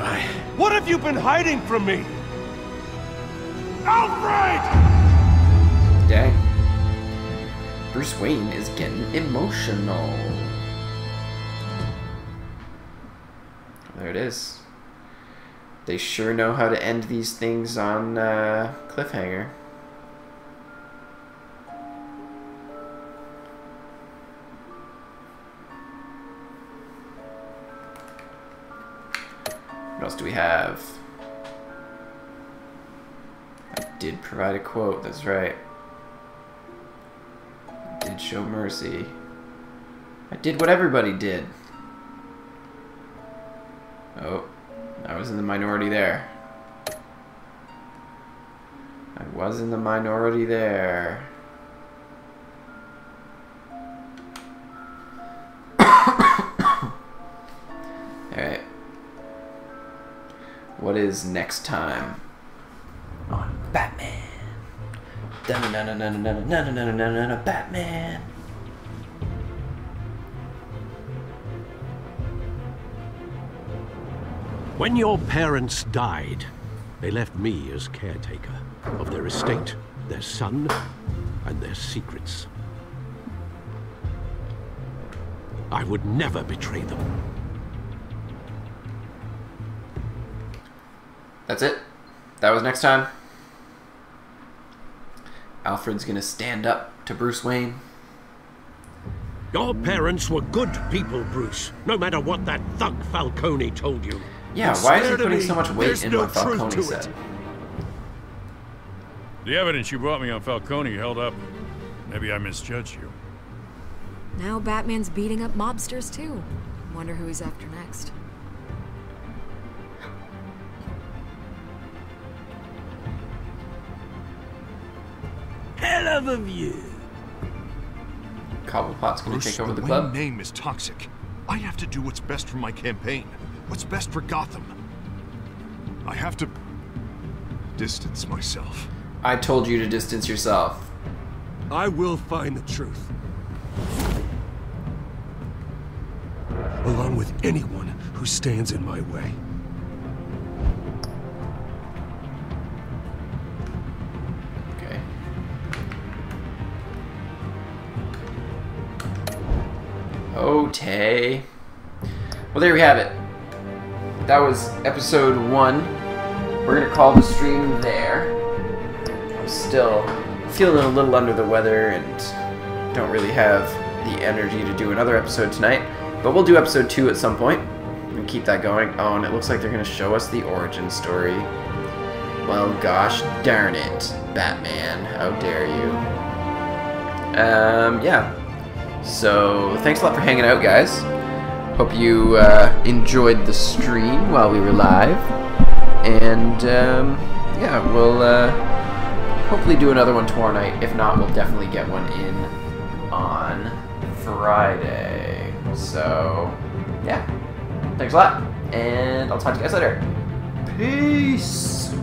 What have you been hiding from me? Alfred! Dang. Bruce Wayne is getting emotional. There it is. They sure know how to end these things on cliffhanger. What else do we have? I did provide a quote, that's right. I did show mercy. I did what everybody did. Oh, I was in the minority there. I was in the minority there. Alright. What is next time on Batman? Batman. When your parents died, they left me as caretaker of their estate, their son, and their secrets. I would never betray them. That's it. That was next time. Alfred's gonna stand up to Bruce Wayne. Your parents were good people, Bruce, no matter what that thug Falcone told you. Yeah, why is he putting so much weight in what Falcone said? The evidence you brought me on Falcone held up. Maybe I misjudged you. Now Batman's beating up mobsters too. Wonder who he's after next. Hell of a view. Cobblepot's gonna take over the Wayne club. name is toxic. I have to do what's best for my campaign. What's best for Gotham. I have to distance myself. I told you to distance yourself. I will find the truth. Along with anyone who stands in my way. Okay. Oh, Tay. Well, there we have it. That was episode 1. We're gonna call the stream there. I'm still feeling a little under the weather and don't really have the energy to do another episode tonight. But we'll do episode 2 at some point. And keep that going. Oh, and it looks like they're gonna show us the origin story. Well, gosh darn it, Batman. How dare you. Yeah. So, thanks a lot for hanging out, guys. Hope you enjoyed the stream while we were live. And, yeah, we'll hopefully do another one tomorrow night. If not, we'll definitely get one in on Friday. So, yeah. Thanks a lot, and I'll talk to you guys later. Peace!